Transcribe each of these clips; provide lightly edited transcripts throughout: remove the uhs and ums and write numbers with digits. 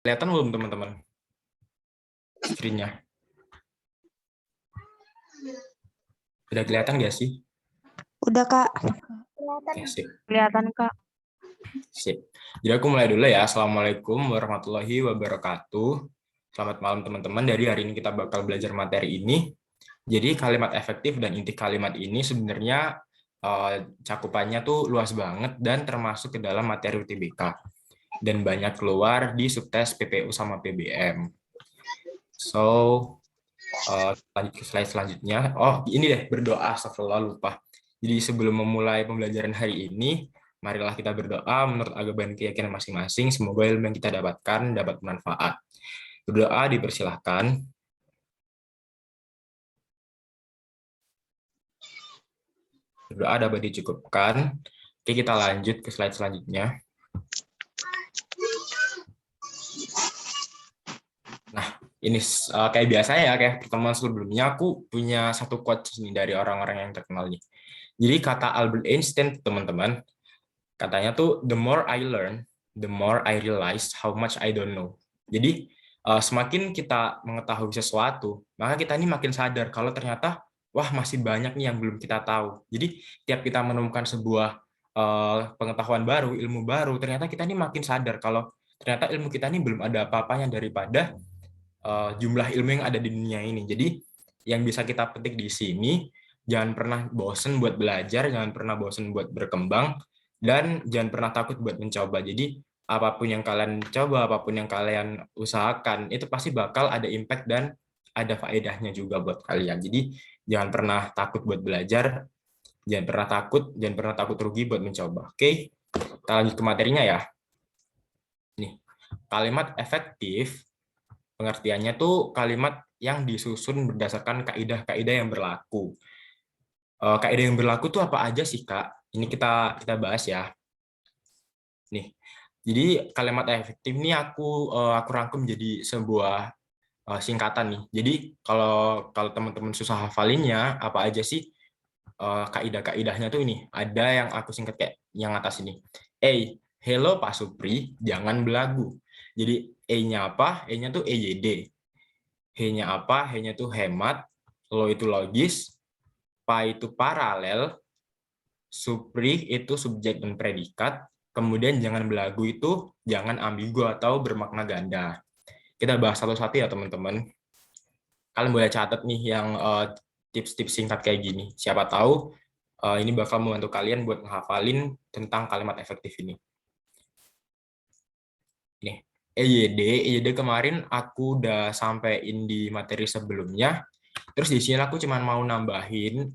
Kelihatan belum teman-teman screen-nya? Udah kelihatan nggak sih? Udah, Kak. Oke, sip. Kelihatan, Kak. Sip. Jadi aku mulai dulu ya. Assalamualaikum warahmatullahi wabarakatuh. Selamat malam teman-teman. Dari hari ini kita bakal belajar materi ini. Jadi kalimat efektif dan inti kalimat ini sebenarnya cakupannya tuh luas banget dan termasuk ke dalam materi UTBK. Dan banyak keluar di subtes PPU sama PBM. So, lanjut ke slide selanjutnya. Oh, ini deh, berdoa, astagfirullah, lupa. Jadi sebelum memulai pembelajaran hari ini, marilah kita berdoa menurut agama dan keyakinan masing-masing. Semoga ilmu yang kita dapatkan dapat bermanfaat. Berdoa dipersilahkan. Berdoa dapat dicukupkan. Oke, kita lanjut ke slide selanjutnya. Nah, ini kayak biasa ya, kayak pertemuan sebelumnya, aku punya satu quotes nih dari orang-orang yang terkenal nih. Jadi kata Albert Einstein, teman-teman, katanya tuh, the more I learn, the more I realize how much I don't know. Jadi semakin kita mengetahui sesuatu, maka kita ini makin sadar kalau ternyata, wah masih banyak nih yang belum kita tahu. Jadi tiap kita menemukan sebuah pengetahuan baru, ilmu baru, ternyata kita ini makin sadar kalau ternyata ilmu kita ini belum ada apa-apanya daripada jumlah ilmu yang ada di dunia ini. Jadi yang bisa kita petik di sini, jangan pernah bosen buat belajar, jangan pernah bosen buat berkembang, dan jangan pernah takut buat mencoba. Jadi apapun yang kalian coba, apapun yang kalian usahakan, itu pasti bakal ada impact dan ada faedahnya juga buat kalian. Jadi jangan pernah takut buat belajar, jangan pernah takut rugi buat mencoba. Oke, kita lanjut ke materinya ya. Nih, kalimat efektif pengertiannya tuh kalimat yang disusun berdasarkan kaidah-kaidah yang berlaku. Kaidah yang berlaku tuh apa aja sih, Kak? Ini kita bahas ya. Nih, jadi kalimat efektif ini aku rangkum jadi sebuah singkatan nih. Jadi kalau teman-teman susah hafalinnya apa aja sih kaidah-kaidahnya tuh ini. Ada yang aku singkat kayak yang atas ini. Hello Pak Supri, jangan belagu. Jadi E-nya apa? E-nya tuh EYD. H-nya apa? H-nya tuh hemat, lo itu logis, pa itu paralel, supri itu subjek dan predikat, kemudian jangan belagu itu jangan ambigu atau bermakna ganda. Kita bahas satu-satu ya teman-teman. Kalian boleh catat nih yang tips-tips singkat kayak gini. Siapa tahu ini bakal membantu kalian buat menghafalin tentang kalimat efektif ini. Nih, EYD kemarin aku udah sampein di materi sebelumnya. Terus di sini aku cuma mau nambahin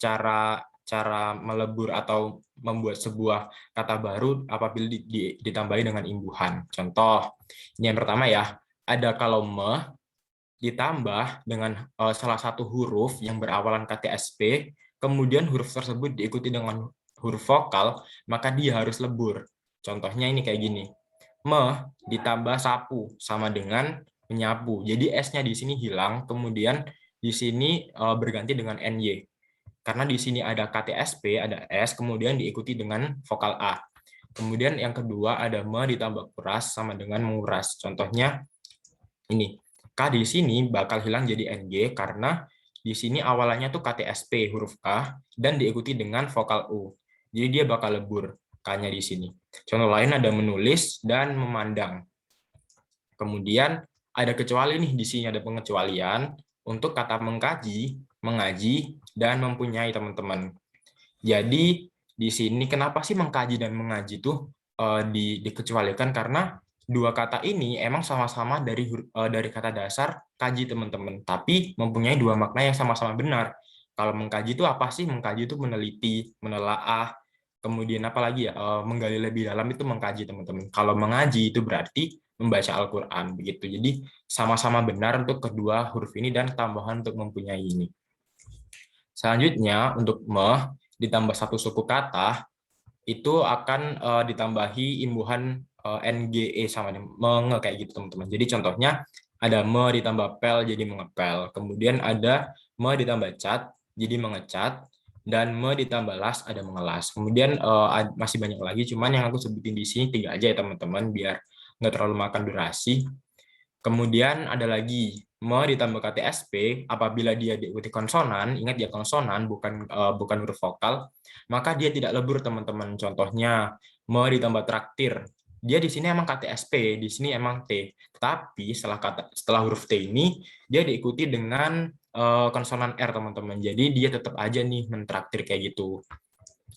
cara melebur atau membuat sebuah kata baru apabila ditambahi dengan imbuhan. Contoh, ini yang pertama ya, ada kalau ditambah dengan salah satu huruf yang berawalan KTSP, kemudian huruf tersebut diikuti dengan huruf vokal, maka dia harus lebur. Contohnya ini kayak gini. Ditambah sapu sama dengan menyapu. Jadi S-nya di sini hilang, kemudian di sini berganti dengan NY. Karena di sini ada KTSP, ada S, kemudian diikuti dengan vokal A. Kemudian yang kedua ada ditambah kuras sama dengan menguras. Contohnya ini. K di sini bakal hilang jadi NG karena di sini awalannya tuh KTSP huruf K dan diikuti dengan vokal U. Jadi dia bakal lebur K-nya di sini. Contoh lain ada menulis dan memandang. Kemudian ada kecuali nih, di sini ada pengecualian untuk kata mengkaji, mengaji, dan mempunyai teman-teman. Jadi di sini kenapa sih mengkaji dan mengaji itu dikecualikan karena dua kata ini emang sama-sama dari kata dasar kaji teman-teman, tapi mempunyai dua makna yang sama-sama benar. Kalau mengkaji itu apa sih? Mengkaji itu meneliti, menelaah, kemudian apalagi ya menggali lebih dalam itu mengkaji teman-teman. Kalau mengaji itu berarti membaca Al-Quran begitu. Jadi sama-sama benar untuk kedua huruf ini dan tambahan untuk mempunyai ini. Selanjutnya untuk ditambah satu suku kata itu akan ditambahi imbuhan NGE sama menge kayak gitu teman-teman. Jadi contohnya ada ditambah pel jadi mengepel. Kemudian ada ditambah cat jadi mengecat dan ditambah las ada mengelas. Kemudian masih banyak lagi, cuman yang aku sebutin di sini 3 aja ya teman-teman biar nggak terlalu makan durasi. Kemudian ada lagi me ditambah KTSP apabila dia diikuti konsonan, ingat ya konsonan bukan huruf vokal, maka dia tidak lebur teman-teman. Contohnya me ditambah traktir. Dia di sini emang KTSP, di sini emang T. Tetapi setelah huruf T ini dia diikuti dengan konsonan R teman-teman. Jadi dia tetap aja nih mentraktir kayak gitu.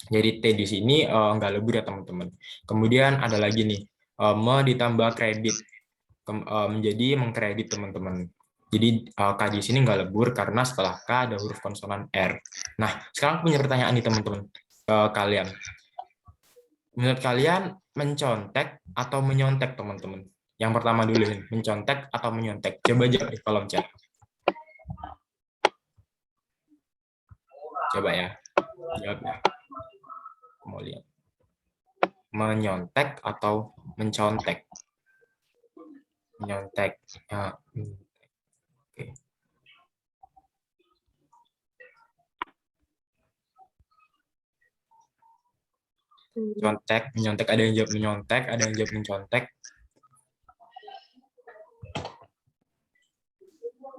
Jadi T di sini nggak lebur ya teman-teman. Kemudian ada lagi nih me ditambah kredit menjadi mengkredit teman-teman. Jadi K di sini nggak lebur karena setelah K ada huruf konsonan R. Nah, sekarang punya pertanyaan nih teman-teman kalian. Menurut kalian mencontek atau menyontek teman-teman? Yang pertama dulu nih, mencontek atau menyontek? Coba jawab di kolom chat. Coba ya, jawab ya. Mau lihat. Menyontek atau mencontek? Menyontek. Ya. Oke. Contek, menyontek, ada yang jawab menyontek, ada yang jawab mencontek.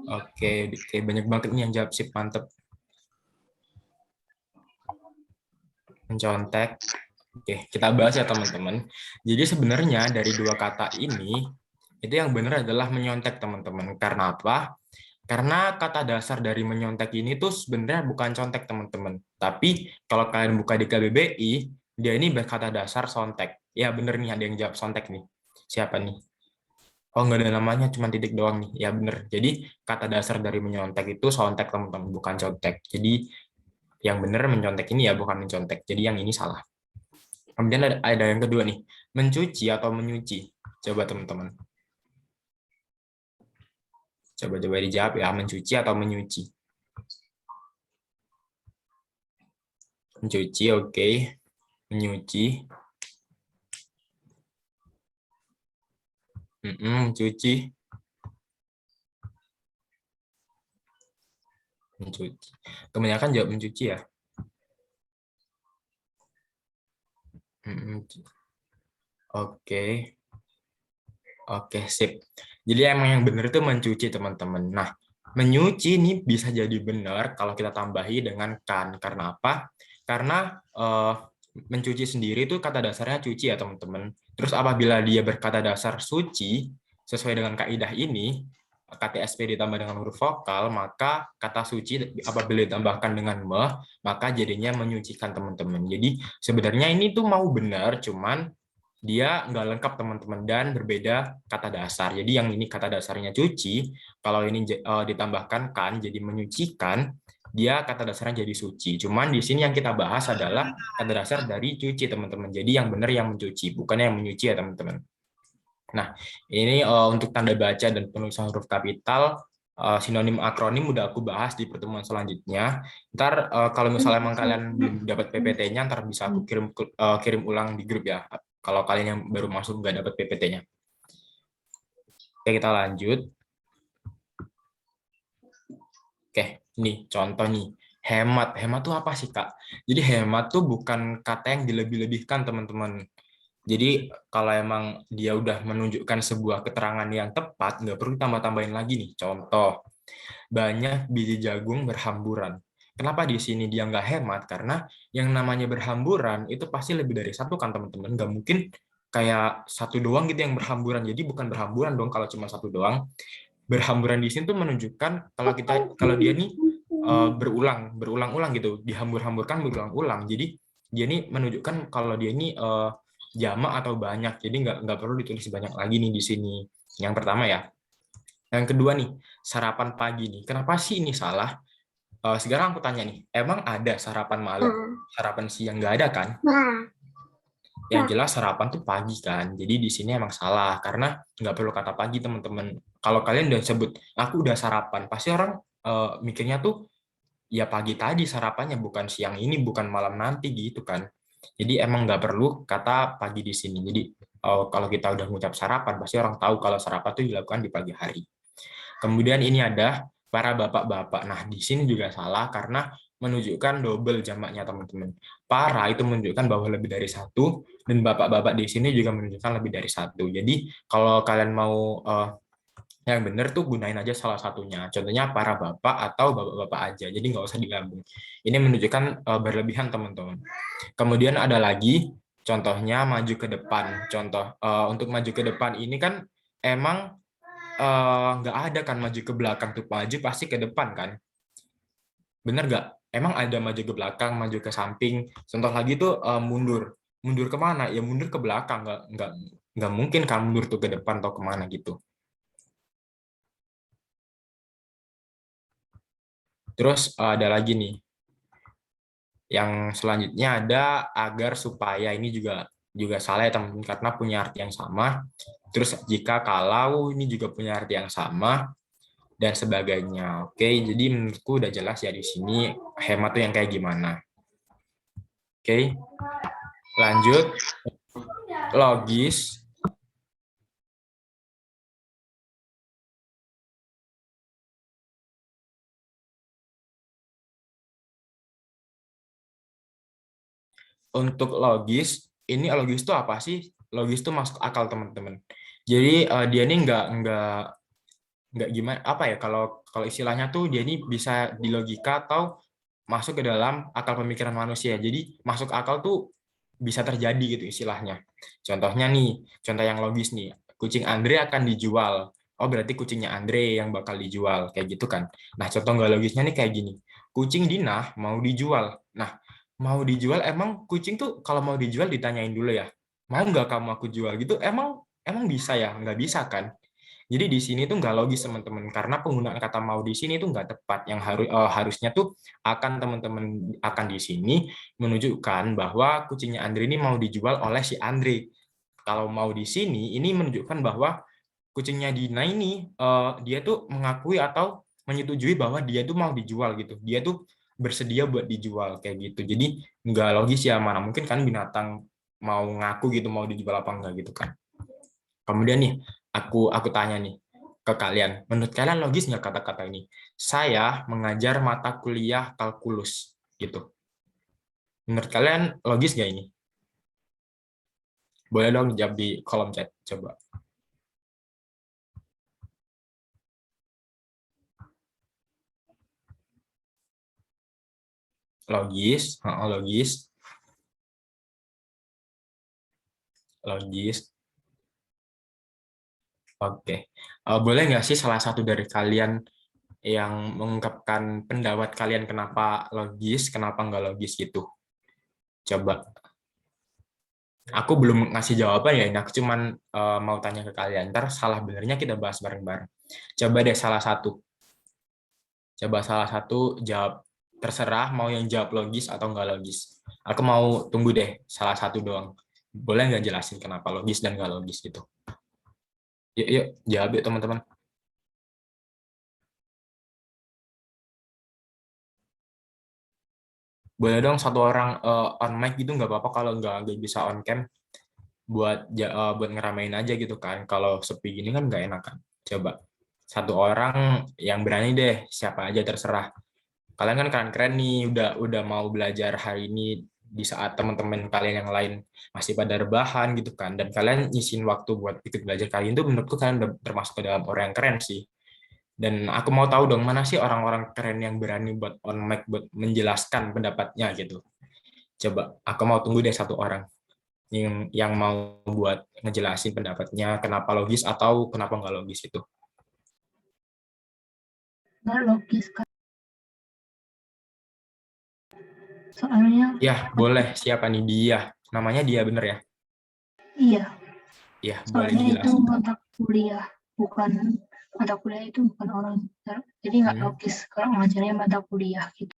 Oke, banyak banget nih yang jawab sip, mantep. Mencontek. Oke, kita bahas ya teman-teman. Jadi sebenarnya dari dua kata ini, itu yang benar adalah menyontek teman-teman. Karena apa? Karena kata dasar dari menyontek ini tuh sebenarnya bukan contek teman-teman. Tapi kalau kalian buka di KBBI, dia ini berkata dasar sontek. Ya bener nih, ada yang jawab sontek nih. Siapa nih? Oh, nggak ada namanya, cuma titik doang nih. Ya bener. Jadi kata dasar dari menyontek itu sontek teman-teman, bukan contek. Jadi yang bener mencontek ini ya bukan mencontek. Jadi yang ini salah. Kemudian ada yang kedua nih, mencuci atau menyuci. Coba teman-teman. Coba dijawab ya, mencuci atau menyuci. Mencuci, oke. Menyuci. Mencuci. Mencuci. Kebanyakan jawab mencuci ya. Oke. Oke, sip. Jadi emang yang benar itu mencuci, teman-teman. Nah, menyuci ini bisa jadi benar kalau kita tambahi dengan kan. Karena apa? Karena mencuci sendiri itu kata dasarnya cuci ya, teman-teman. Terus apabila dia berkata dasar suci, sesuai dengan kaidah ini, KTSP ditambah dengan huruf vokal, maka kata suci apabila ditambahkan dengan me, maka jadinya menyucikan, teman-teman. Jadi sebenarnya ini tuh mau benar, cuman dia nggak lengkap teman-teman dan berbeda kata dasar. Jadi yang ini kata dasarnya cuci, kalau ini ditambahkan kan jadi menyucikan, dia kata dasarnya jadi suci. Cuman di sini yang kita bahas adalah kata dasar dari cuci teman-teman. Jadi yang benar yang mencuci, bukan yang menyuci ya teman-teman. Nah, ini untuk tanda baca dan penulisan huruf kapital, sinonim akronim udah aku bahas di pertemuan selanjutnya. Ntar kalau misalnya emang kalian belum dapat PPT-nya, ntar bisa aku kirim ulang di grup ya. Kalau kalian yang baru masuk nggak dapat PPT-nya. Oke, kita lanjut. Oke, ini contoh nih. Hemat. Hemat tuh apa sih, Kak? Jadi hemat tuh bukan kata yang dilebih-lebihkan, teman-teman. Jadi kalau emang dia udah menunjukkan sebuah keterangan yang tepat, nggak perlu tambah-tambahin lagi nih. Contoh, banyak biji jagung berhamburan. Kenapa di sini dia nggak hemat? Karena yang namanya berhamburan itu pasti lebih dari satu kan teman-teman. Nggak mungkin kayak satu doang gitu yang berhamburan. Jadi bukan berhamburan dong kalau cuma satu doang. Berhamburan di sini tuh menunjukkan kalau dia nih berulang-ulang gitu, dihambur-hamburkan berulang-ulang. Jadi dia nih menunjukkan kalau dia ini jamak atau banyak. Jadi nggak perlu ditulis banyak lagi nih di sini. Yang pertama ya. Yang kedua nih, sarapan pagi nih. Kenapa sih ini salah? Sekarang aku tanya nih, emang ada sarapan malam, sarapan siang? Nggak ada kan? Yang jelas sarapan tuh pagi kan. Jadi di sini emang salah karena nggak perlu kata pagi teman-teman. Kalau kalian udah sebut aku udah sarapan, pasti orang mikirnya tuh ya pagi tadi sarapannya, bukan siang ini, bukan malam nanti gitu kan. Jadi emang nggak perlu kata pagi di sini. Jadi kalau kita udah ngucap sarapan, pasti orang tahu kalau sarapan itu dilakukan di pagi hari. Kemudian ini ada para bapak-bapak. Nah, di sini juga salah karena menunjukkan double jamaknya teman-teman. Para itu menunjukkan bahwa lebih dari satu, dan bapak-bapak di sini juga menunjukkan lebih dari satu. Jadi kalau kalian mau yang benar tuh gunain aja salah satunya. Contohnya para bapak atau bapak-bapak aja. Jadi nggak usah digabung. Ini menunjukkan berlebihan teman-teman. Kemudian ada lagi contohnya maju ke depan. Contoh untuk maju ke depan ini kan emang nggak ada kan maju ke belakang tuh, maju pasti ke depan kan, bener nggak? Emang ada maju ke belakang, maju ke samping. Contoh lagi tuh mundur, mundur kemana? Ya mundur ke belakang, nggak mungkin kan mundur tuh ke depan atau kemana gitu. Terus ada lagi nih, yang selanjutnya ada agar supaya, ini juga juga salah ya teman-teman karena punya arti yang sama. Terus jika kalau ini juga punya arti yang sama dan sebagainya. Oke, jadi menurutku udah jelas ya di sini hemat tuh yang kayak gimana. Oke, lanjut logis. Untuk logis, ini logis itu apa sih? Logis itu masuk akal teman-teman. Jadi dia ini nggak gimana apa ya, kalau kalau istilahnya tuh dia ini bisa di logika atau masuk ke dalam akal pemikiran manusia. Jadi masuk akal tuh bisa terjadi gitu istilahnya. Contohnya nih, contoh yang logis nih, kucing Andre akan dijual. Oh berarti kucingnya Andre yang bakal dijual kayak gitu kan. Nah contoh nggak logisnya nih kayak gini, kucing Dina mau dijual. Nah mau dijual, emang kucing tuh kalau mau dijual ditanyain dulu ya, mau nggak kamu aku jual gitu, emang emang bisa ya, nggak bisa kan. Jadi di sini tuh nggak logis teman-teman, karena penggunaan kata mau di sini tuh nggak tepat. Yang harusnya tuh akan teman-teman akan di sini menunjukkan bahwa kucingnya Andre ini mau dijual oleh si Andre. Kalau mau di sini ini menunjukkan bahwa kucingnya Dina ini dia tuh mengakui atau menyetujui bahwa dia tuh mau dijual gitu. Dia tuh bersedia buat dijual kayak gitu. Jadi nggak logis ya, mana mungkin kan binatang mau ngaku gitu mau dijual apa enggak gitu kan. Kemudian nih, aku tanya nih ke kalian, menurut kalian logis nggak kata-kata ini? Saya mengajar mata kuliah kalkulus, gitu. Menurut kalian logis nggak ini? Boleh dong jawab di kolom chat, coba. Logis, logis, logis. Oke. Boleh nggak sih salah satu dari kalian yang mengungkapkan pendapat kalian kenapa logis, kenapa nggak logis gitu? Coba. Aku belum ngasih jawaban ya, ini aku cuman mau tanya ke kalian. Ntar salah benernya kita bahas bareng-bareng. Coba deh salah satu. Coba salah satu jawab. Terserah mau yang jawab logis atau nggak logis. Aku mau tunggu deh salah satu doang. Boleh nggak jelasin kenapa logis dan nggak logis gitu? Yuk, yuk, jawab yuk teman-teman. Boleh dong satu orang on mic gitu, nggak apa-apa kalau nggak bisa on cam, buat ngeramein aja gitu kan. Kalau sepi gini kan nggak enak kan. Coba satu orang yang berani deh, siapa aja terserah. Kalian kan keren-keren nih, udah mau belajar hari ini di saat teman-teman kalian yang lain masih pada rebahan gitu kan, dan kalian nyisin waktu buat ikut belajar kalian itu, menurutku kalian udah termasuk ke dalam orang yang keren sih. Dan aku mau tahu dong, mana sih orang-orang keren yang berani buat on mic buat menjelaskan pendapatnya gitu. Coba aku mau tunggu deh satu orang yang mau buat ngejelasin pendapatnya kenapa logis atau kenapa nggak logis itu. Nggak logis kan, soalnya Ya boleh, siapa nih? Dia namanya, dia bener ya? iya, Ya boleh soalnya itu dijelasin. mata kuliah, bukan mata kuliah itu bukan orang, jadi nggak logis kalau ngajarnya mata kuliah gitu.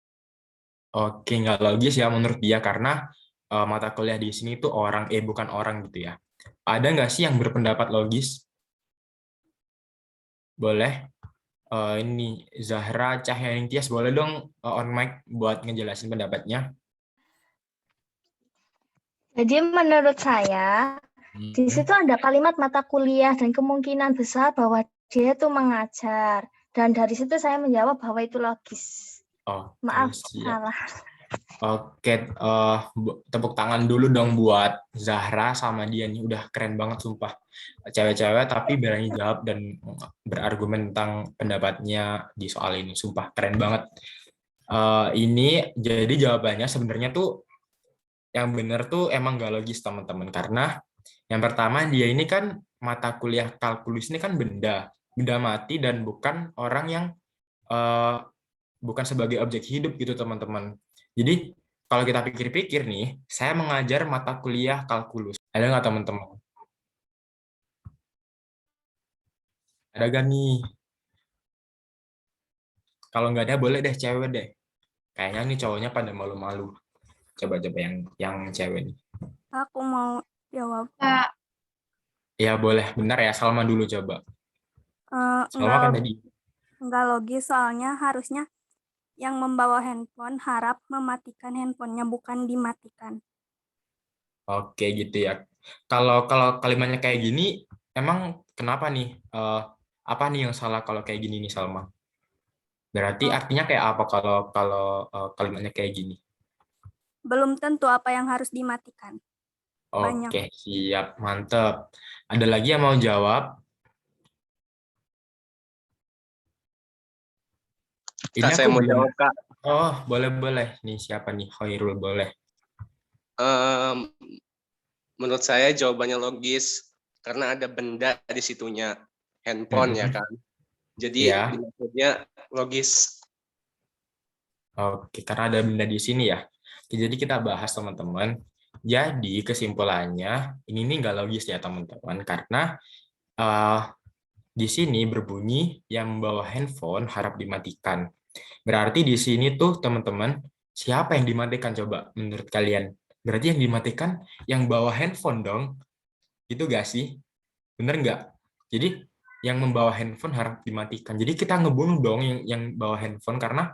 Oke, nggak logis ya menurut dia karena mata kuliah di sini tuh orang, bukan orang gitu ya. Ada nggak sih yang berpendapat logis? Boleh. Ini Zahra Cahyaning Tias, boleh dong on mic buat ngejelasin pendapatnya. Jadi menurut saya, di Hmm. situ ada kalimat mata kuliah dan kemungkinan besar bahwa dia itu mengajar. Dan dari situ saya menjawab bahwa itu logis. Oke, Maaf, siap. salah. Oke, tepuk tangan dulu dong buat Zahra sama dia nih, udah keren banget sumpah. Cewek-cewek tapi berani jawab dan berargumen tentang pendapatnya di soal ini, sumpah keren banget. Ini jadi jawabannya sebenarnya tuh yang benar tuh emang gak logis teman-teman, karena yang pertama dia ini kan mata kuliah kalkulus ini kan benda mati dan bukan orang yang eh, bukan sebagai objek hidup gitu teman-teman. Jadi kalau kita pikir-pikir nih, saya mengajar mata kuliah kalkulus. Ada nggak teman-teman? Ada gak nih? Kalau nggak ada boleh deh cewek deh. Kayaknya nih cowoknya pada malu-malu. Coba-coba yang cewek nih. Aku mau jawab. Kak, Ya boleh, benar ya. Salma dulu coba. Salma kan tadi. Enggak logis, soalnya harusnya yang membawa handphone harap mematikan handphonenya, bukan dimatikan. Oke gitu ya. Kalau kalimatnya kayak gini, emang kenapa nih? Apa nih yang salah kalau kayak gini nih Salma? Berarti Oh, artinya kayak apa kalau kalau kalimatnya kayak gini? belum tentu apa yang harus dimatikan. Banyak. Oke, siap, mantep. Ada lagi yang mau jawab? Ini Kak, saya aku mau belum. jawab, Kak. Oh, boleh-boleh. Nih siapa nih? Khairul, boleh. Em, menurut saya jawabannya logis karena ada benda di situnya, handphone ya kan. Jadi Ya, maksudnya logis. oke. Karena ada benda di sini ya. Oke, jadi kita bahas teman-teman. Jadi kesimpulannya ini nih nggak logis ya teman-teman. Karena eh, di sini berbunyi yang membawa handphone harap dimatikan. Berarti di sini tuh teman-teman, siapa yang dimatikan coba menurut kalian? Berarti yang dimatikan yang bawa handphone dong. Itu gak sih? Bener nggak? Jadi yang membawa handphone harap dimatikan. Jadi kita ngebunuh dong yang bawa handphone karena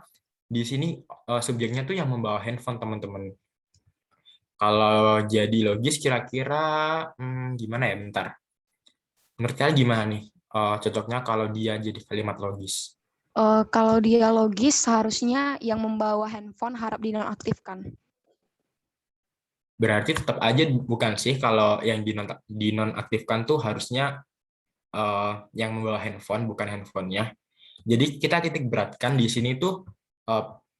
di sini subjeknya tuh yang membawa handphone teman-teman. Kalau jadi logis kira-kira gimana ya? Bentar. Menurut kalian gimana nih? Cocoknya kalau dia jadi kalimat logis. Kalau dia logis, seharusnya yang membawa handphone harap dinonaktifkan. Berarti tetap aja bukan sih kalau yang dinonaktifkan tuh harusnya yang membawa handphone bukan handphonenya. Jadi kita titik beratkan di sini tuh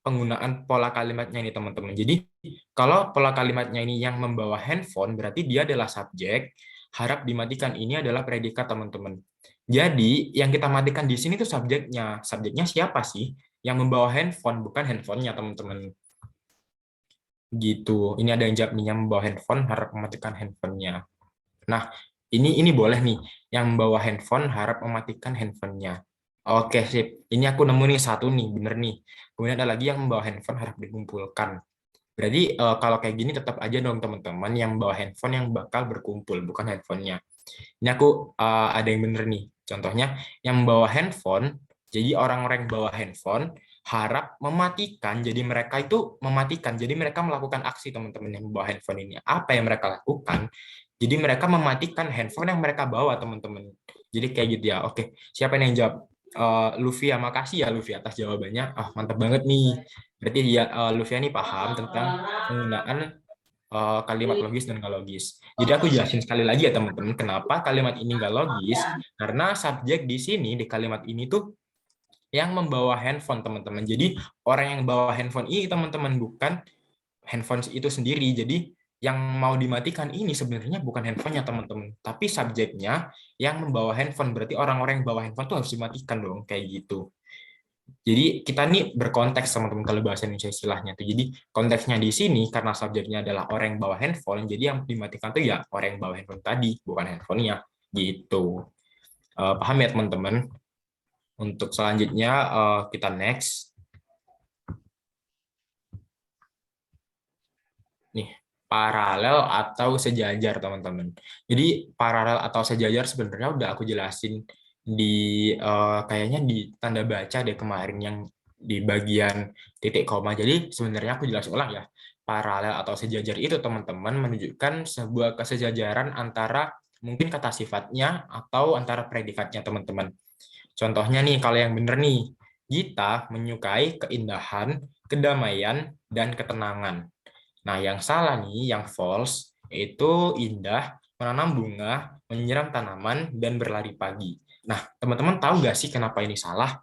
penggunaan pola kalimatnya ini teman-teman. Jadi kalau pola kalimatnya ini yang membawa handphone berarti dia adalah subjek, harap dimatikan ini adalah predikat teman-teman. Jadi yang kita matikan di sini tuh subjeknya. Subjeknya siapa sih? Yang membawa handphone bukan handphonenya teman-teman. Gitu. Ini ada yang jawab nih yang membawa handphone harap mematikan handphonenya. Nah, ini boleh nih yang membawa handphone harap mematikan handphonenya. Oke, sip. Ini aku nemu nih satu nih, bener nih. Kemudian ada lagi yang membawa handphone harap dikumpulkan. Berarti kalau kayak gini tetap aja dong teman-teman yang membawa handphone yang bakal berkumpul, bukan handphonenya. Ini aku ada yang bener nih. Contohnya yang membawa handphone, jadi orang-orang yang bawa handphone harap mematikan, jadi mereka itu mematikan, jadi mereka melakukan aksi teman-teman yang membawa handphone ini. Apa yang mereka lakukan? Jadi mereka mematikan handphone yang mereka bawa teman-teman. Jadi kayak gitu ya. Oke, siapa yang jawab? Luvia, makasih ya Luvia atas jawabannya. Mantap banget nih. Berarti dia Luvia nih paham tentang penggunaan kalimat logis dan nggak logis. Jadi aku jelasin sekali lagi ya teman-teman, kenapa kalimat ini nggak logis? Karena subjek di sini di kalimat ini tuh yang membawa handphone teman-teman. Jadi orang yang bawa handphone ini teman-teman bukan handphone itu sendiri. Jadi yang mau dimatikan ini sebenarnya bukan handphonenya teman-teman, tapi subjeknya yang membawa handphone. Berarti orang-orang yang bawa handphone tuh harus dimatikan dong kayak gitu. Jadi kita nih berkonteks teman-teman kalau bahasa Indonesia istilahnya tuh. Jadi konteksnya di sini karena subjeknya adalah orang yang bawa handphone, jadi yang dimatikan tuh ya orang yang bawa handphone tadi, bukan handphonenya gitu. Paham ya teman-teman? Untuk selanjutnya kita next. Nih, paralel atau sejajar teman-teman. Jadi paralel atau sejajar sebenarnya udah aku jelasin di kayaknya di tanda baca deh kemarin yang di bagian titik koma. Jadi sebenarnya aku jelas ulang ya. Paralel atau sejajar itu teman-teman menunjukkan sebuah kesejajaran antara mungkin kata sifatnya atau antara predikatnya teman-teman. Contohnya nih kalau yang bener nih, Gita menyukai keindahan, kedamaian, dan ketenangan. Nah, yang salah nih, yang false, itu indah, menanam bunga, menyiram tanaman, dan berlari pagi. Nah, teman-teman tahu nggak sih kenapa ini salah?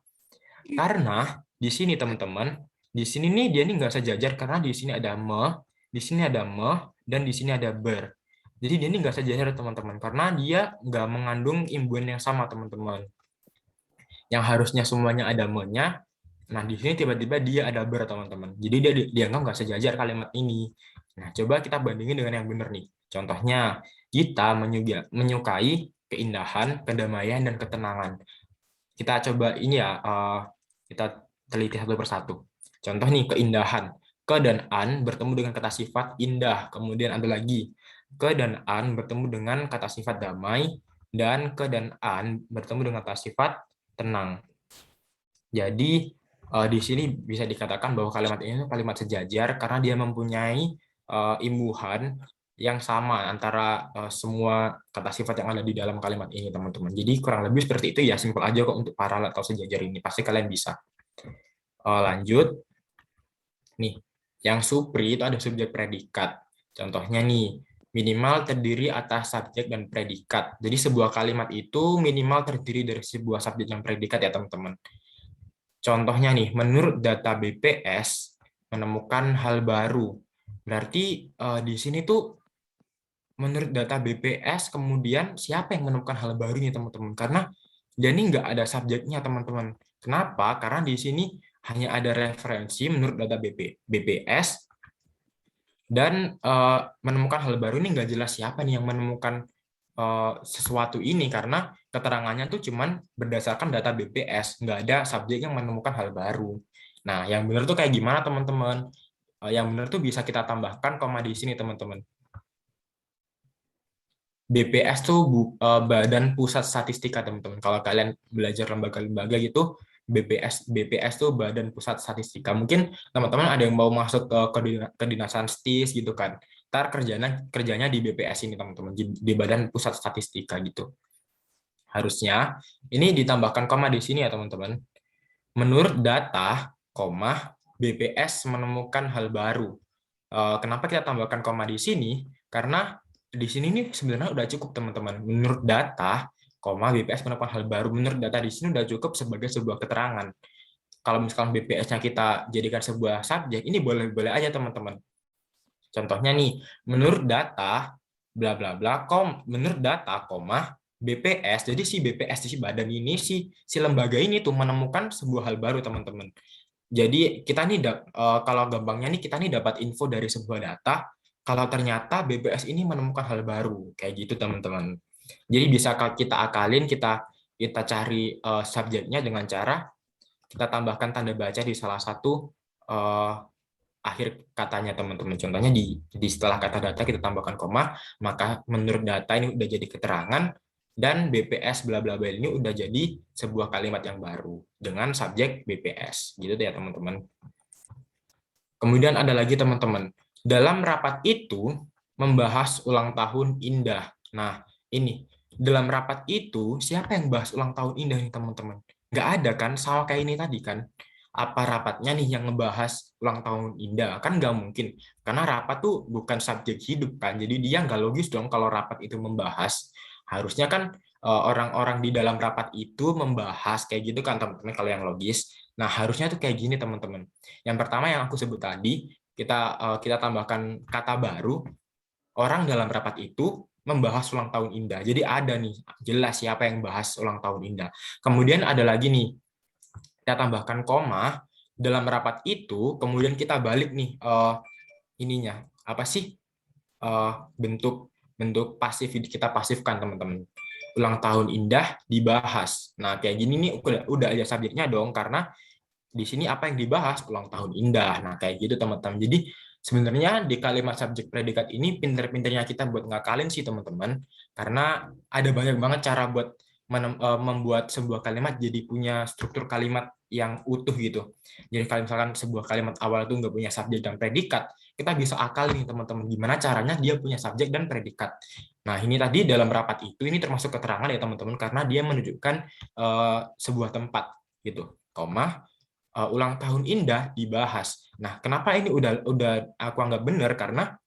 Karena di sini teman-teman, di sini nih dia nih nggak sejajar karena di sini ada me, di sini ada me, dan di sini ada ber. Jadi dia ini nggak sejajar teman-teman karena dia nggak mengandung imbuhan yang sama teman-teman. Yang harusnya semuanya ada me-nya, nah di sini tiba-tiba dia ada ber teman-teman. Jadi dia dianggap nggak sejajar kalimat ini. Nah coba kita bandingin dengan yang benar nih. Contohnya kita menyukai keindahan, kedamaian, dan ketenangan. Kita coba ini ya, kita teliti satu persatu. Contoh nih, keindahan. Ke dan an bertemu dengan kata sifat indah. Kemudian ada lagi, ke dan an bertemu dengan kata sifat damai. Dan ke dan an bertemu dengan kata sifat tenang. Jadi, di sini bisa dikatakan bahwa kalimat ini kalimat sejajar karena dia mempunyai imbuhan yang sama antara semua kata sifat yang ada di dalam kalimat ini, teman-teman. Jadi kurang lebih seperti itu ya, simpel aja kok untuk paralet atau sejajar ini. Pasti kalian bisa. Lanjut. Nih, yang supri itu ada subjek predikat. Contohnya nih, minimal terdiri atas subjek dan predikat. Jadi sebuah kalimat itu minimal terdiri dari sebuah subjek dan predikat ya, teman-teman. Contohnya nih, menurut data BPS menemukan hal baru. Berarti di sini tuh menurut data BPS, kemudian siapa yang menemukan hal baru nih teman-teman? Karena dia ini nggak ada subjeknya teman-teman. Kenapa? Karena di sini hanya ada referensi menurut data BPS dan menemukan hal baru ini nggak jelas siapa nih yang menemukan sesuatu ini karena keterangannya tuh cuman berdasarkan data BPS, nggak ada subjek yang menemukan hal baru. Nah, yang benar tuh kayak gimana teman-teman? Yang benar tuh bisa kita tambahkan koma di sini teman-teman. BPS tuh Badan Pusat Statistika teman-teman. Kalau kalian belajar lembaga-lembaga gitu, BPS tuh Badan Pusat Statistika. Mungkin teman-teman ada yang mau masuk ke kedinasan STIS gitu kan. Ntar kerjanya di BPS ini teman-teman, di Badan Pusat Statistika gitu. Harusnya ini ditambahkan koma di sini ya teman-teman. Menurut data, koma BPS menemukan hal baru. Kenapa kita tambahkan koma di sini? Karena di sini nih sebenarnya udah cukup teman-teman. Menurut data, BPS menemukan hal baru. Menurut data di sini udah cukup sebagai sebuah keterangan. Kalau misalkan BPS-nya kita jadikan sebuah subjek, ini boleh-boleh aja teman-teman. Contohnya nih, menurut data bla bla bla, menurut data, BPS. Jadi si BPS si badan ini si lembaga ini tuh menemukan sebuah hal baru teman-teman. Jadi kita nih kalau gampangnya nih kita nih dapat info dari sebuah data kalau ternyata BPS ini menemukan hal baru kayak gitu teman-teman. Jadi bisa kita akalin, kita cari subjeknya dengan cara kita tambahkan tanda baca di salah satu akhir katanya teman-teman. Contohnya di setelah kata data kita tambahkan koma, maka menurut data ini udah jadi keterangan dan BPS bla bla bla ini udah jadi sebuah kalimat yang baru dengan subjek BPS. Gitu ya teman-teman. Kemudian ada lagi teman-teman. Dalam rapat itu membahas ulang tahun indah. Nah, ini dalam rapat itu siapa yang bahas ulang tahun indah nih teman-teman? Nggak ada kan, sama kayak ini tadi kan. Apa rapatnya nih yang ngebahas ulang tahun indah? Kan nggak mungkin. Karena rapat tuh bukan subjek hidup kan. Jadi dia nggak logis dong kalau rapat itu membahas. Harusnya kan orang-orang di dalam rapat itu membahas kayak gitu kan teman-teman kalau yang logis. Nah, harusnya tuh kayak gini teman-teman. Yang pertama yang aku sebut tadi, kita tambahkan kata baru, orang dalam rapat itu membahas ulang tahun indah. Jadi ada nih, jelas siapa yang bahas ulang tahun indah. Kemudian ada lagi nih, kita tambahkan koma, dalam rapat itu, kemudian kita balik nih, ininya, apa sih bentuk pasif, kita pasifkan teman-teman. Ulang tahun indah dibahas. Nah, kayak gini nih udah ada subjeknya dong, karena di sini apa yang dibahas ulang tahun indah. Nah, kayak gitu teman-teman. Jadi sebenarnya di kalimat subjek predikat ini pinter-pinternya kita buat ngakalin sih teman-teman, karena ada banyak banget cara buat membuat sebuah kalimat jadi punya struktur kalimat yang utuh gitu. Jadi kalau misalkan sebuah kalimat awal itu nggak punya subjek dan predikat, kita bisa akalin nih teman-teman gimana caranya dia punya subjek dan predikat. Nah, ini tadi dalam rapat itu ini termasuk keterangan ya teman-teman, karena dia menunjukkan sebuah tempat gitu, koma. ulang tahun indah dibahas. Nah, kenapa ini udah aku anggap benar karena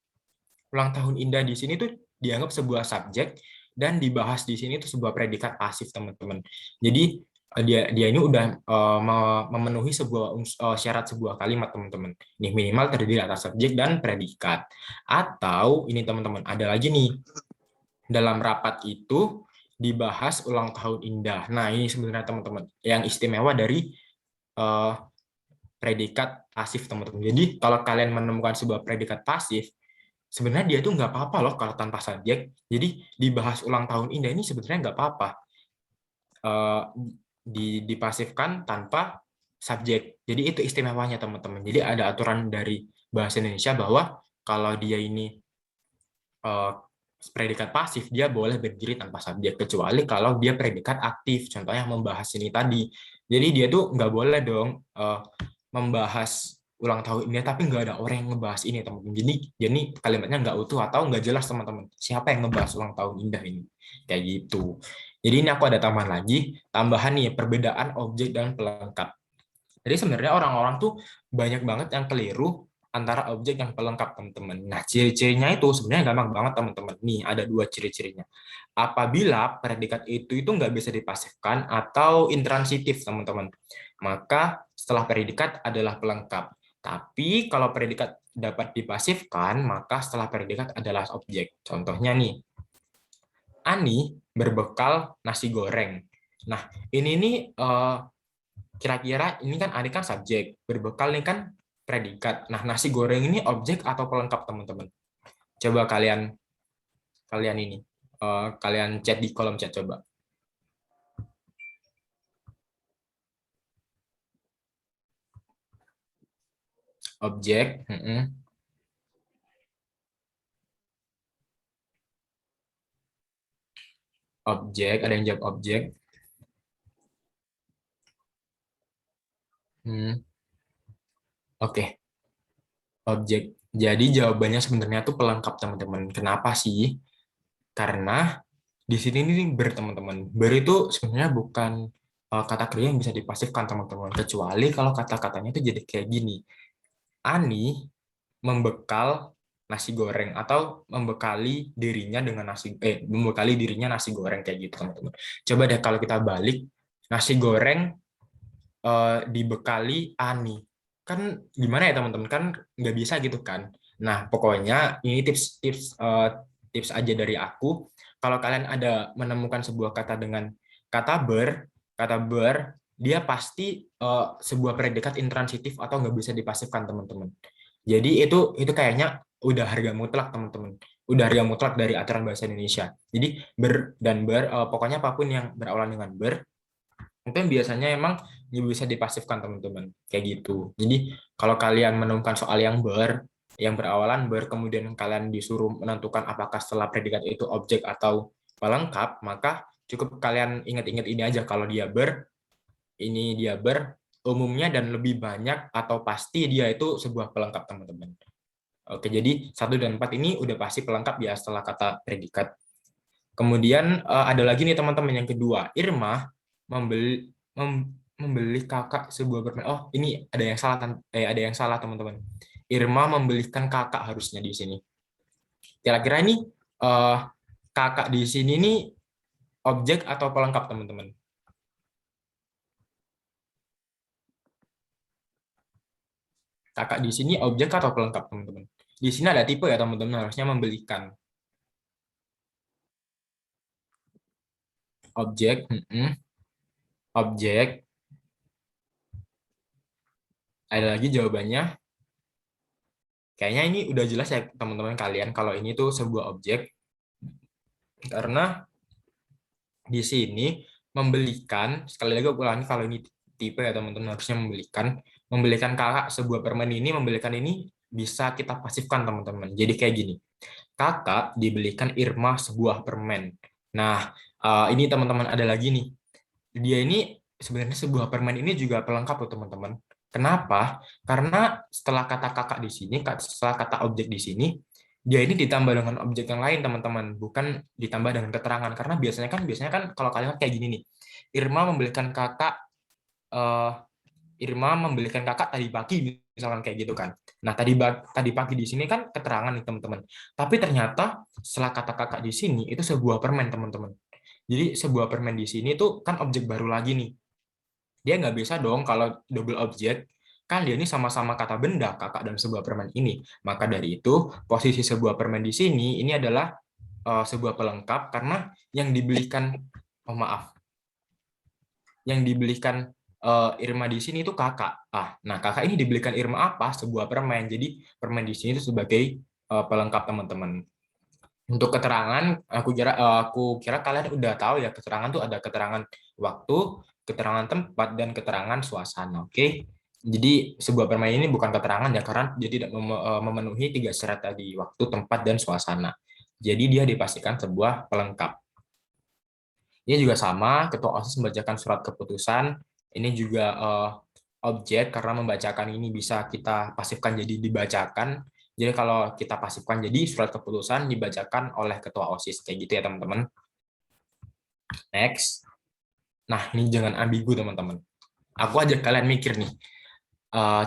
ulang tahun indah di sini tuh dianggap sebuah subjek dan dibahas di sini tuh sebuah predikat pasif, teman-teman. Jadi dia ini udah memenuhi sebuah syarat sebuah kalimat, teman-teman. Ini minimal terdiri atas subjek dan predikat. Atau ini teman-teman, ada lagi nih. Dalam rapat itu dibahas ulang tahun indah. Nah, ini sebenarnya teman-teman yang istimewa dari predikat pasif, teman-teman. Jadi kalau kalian menemukan sebuah predikat pasif, sebenarnya dia tuh nggak apa-apa loh kalau tanpa subjek. Jadi dibahas ulang tahun indah ini sebenarnya nggak apa-apa. Dipasifkan tanpa subjek. Jadi itu istimewanya, teman-teman. Jadi ada aturan dari bahasa Indonesia bahwa kalau dia ini predikat pasif, dia boleh berdiri tanpa subjek, kecuali kalau dia predikat aktif, contohnya membahas ini tadi. Jadi dia tuh nggak boleh dong membahas ulang tahun ini, tapi nggak ada orang yang ngebahas ini, teman-teman. Jadi kalimatnya nggak utuh atau nggak jelas, teman-teman. Siapa yang ngebahas ulang tahun indah ini? Kayak gitu. Jadi ini aku ada tambahan nih, perbedaan objek dan pelengkap. Jadi sebenarnya orang-orang tuh banyak banget yang keliru antara objek dan pelengkap, teman-teman. Nah, ciri-cirinya itu sebenarnya gampang banget, teman-teman. Nih, ada 2 ciri-cirinya. Apabila predikat itu nggak bisa dipasifkan atau intransitif, teman-teman, maka setelah predikat adalah pelengkap. Tapi kalau predikat dapat dipasifkan, maka setelah predikat adalah objek. Contohnya nih, Ani berbekal nasi goreng. Nah, ini nih kira-kira ini kan Ani kan subjek, berbekal ini kan predikat. Nah, nasi goreng ini objek atau pelengkap, teman-teman? Coba kalian ini kalian chat di kolom chat coba. Objek, objek, ada yang jawab objek. Oke. Objek. Jadi jawabannya sebenarnya tuh pelengkap, teman-teman. Kenapa sih? Karena di sini nih ber, teman-teman. Ber itu sebenarnya bukan kata kerja yang bisa dipasifkan, teman-teman. Kecuali kalau kata-katanya itu jadi kayak gini. Ani membekal nasi goreng atau membekali dirinya nasi goreng kayak gitu, teman-teman. Coba deh kalau kita balik, nasi goreng dibekali Ani. Kan gimana ya, teman-teman? Kan nggak bisa gitu kan. Nah, pokoknya ini tips aja dari aku. Kalau kalian ada menemukan sebuah kata dengan kata ber, dia pasti sebuah predikat intransitif atau nggak bisa dipasifkan, teman-teman. Jadi itu kayaknya udah harga mutlak, teman-teman. Udah harga mutlak dari aturan bahasa Indonesia. Jadi ber dan ber, pokoknya apapun yang berawalan dengan ber, mungkin biasanya emang bisa dipasifkan, teman-teman. Kayak gitu. Jadi kalau kalian menemukan soal yang berawalan ber, kemudian kalian disuruh menentukan apakah setelah predikat itu objek atau pelengkap, maka cukup kalian ingat-ingat ini aja, kalau dia ber, umumnya dan lebih banyak atau pasti dia itu sebuah pelengkap, teman-teman. Oke, jadi 1 dan 4 ini udah pasti pelengkap ya setelah kata predikat. Kemudian ada lagi nih, teman-teman, yang kedua. Irma membeli kakak sebuah permen. Oh, ini ada yang salah, teman-teman. Irma membelikan kakak harusnya di sini. Kira-kira ini kakak di sini nih objek atau pelengkap, teman-teman? Kakak di sini objek atau pelengkap, teman-teman? Di sini ada tipe ya, teman-teman, harusnya membelikan. Objek, objek. Ada lagi jawabannya? Kayaknya ini udah jelas ya, teman-teman kalian, kalau ini tuh sebuah objek. Karena di sini membelikan, sekali lagi aku ulangi, kalau ini tipe ya, teman-teman, harusnya membelikan kakak sebuah permen ini, membelikan ini bisa kita pasifkan, teman-teman. Jadi kayak gini, kakak dibelikan Irma sebuah permen. Nah, ini teman-teman ada lagi nih, dia ini sebenarnya sebuah permen ini juga pelengkap loh, teman-teman. Kenapa? Karena setelah kata kakak di sini, setelah kata objek di sini, dia ini ditambah dengan objek yang lain, teman-teman, bukan ditambah dengan keterangan. Karena biasanya kan kalau kalimat kayak gini nih, Irma membelikan kakak Irma membelikan kakak tadi pagi, misalkan kayak gitu kan. Nah, tadi pagi di sini kan keterangan nih teman-teman. Tapi ternyata setelah kata kakak di sini itu sebuah permen teman-teman. Jadi sebuah permen di sini tuh kan objek baru lagi nih. Dia nggak bisa dong kalau double objek. Kan dia ini sama-sama kata benda, kakak dan sebuah permen ini. Maka dari itu, posisi sebuah permen di sini ini adalah sebuah pelengkap karena yang dibelikan, oh maaf, yang dibelikan Irma di sini itu kakak. Nah kakak ini dibelikan Irma apa? Sebuah permen. Jadi permen di sini itu sebagai pelengkap teman-teman. Untuk keterangan, aku kira kalian udah tahu ya, keterangan tuh ada keterangan waktu, keterangan tempat, dan keterangan suasana. Oke. Jadi sebuah permen ini bukan keterangan ya, karena dia tidak memenuhi 3 syarat tadi, waktu, tempat, dan suasana. Jadi dia dipastikan sebuah pelengkap. Ini juga sama, ketua OSIS membacakan surat keputusan. Ini juga objek, karena membacakan ini bisa kita pasifkan jadi dibacakan. Jadi kalau kita pasifkan jadi surat keputusan dibacakan oleh ketua OSIS. Kayak gitu ya teman-teman. Next. Nah ini jangan ambigu teman-teman. Aku ajak kalian mikir nih.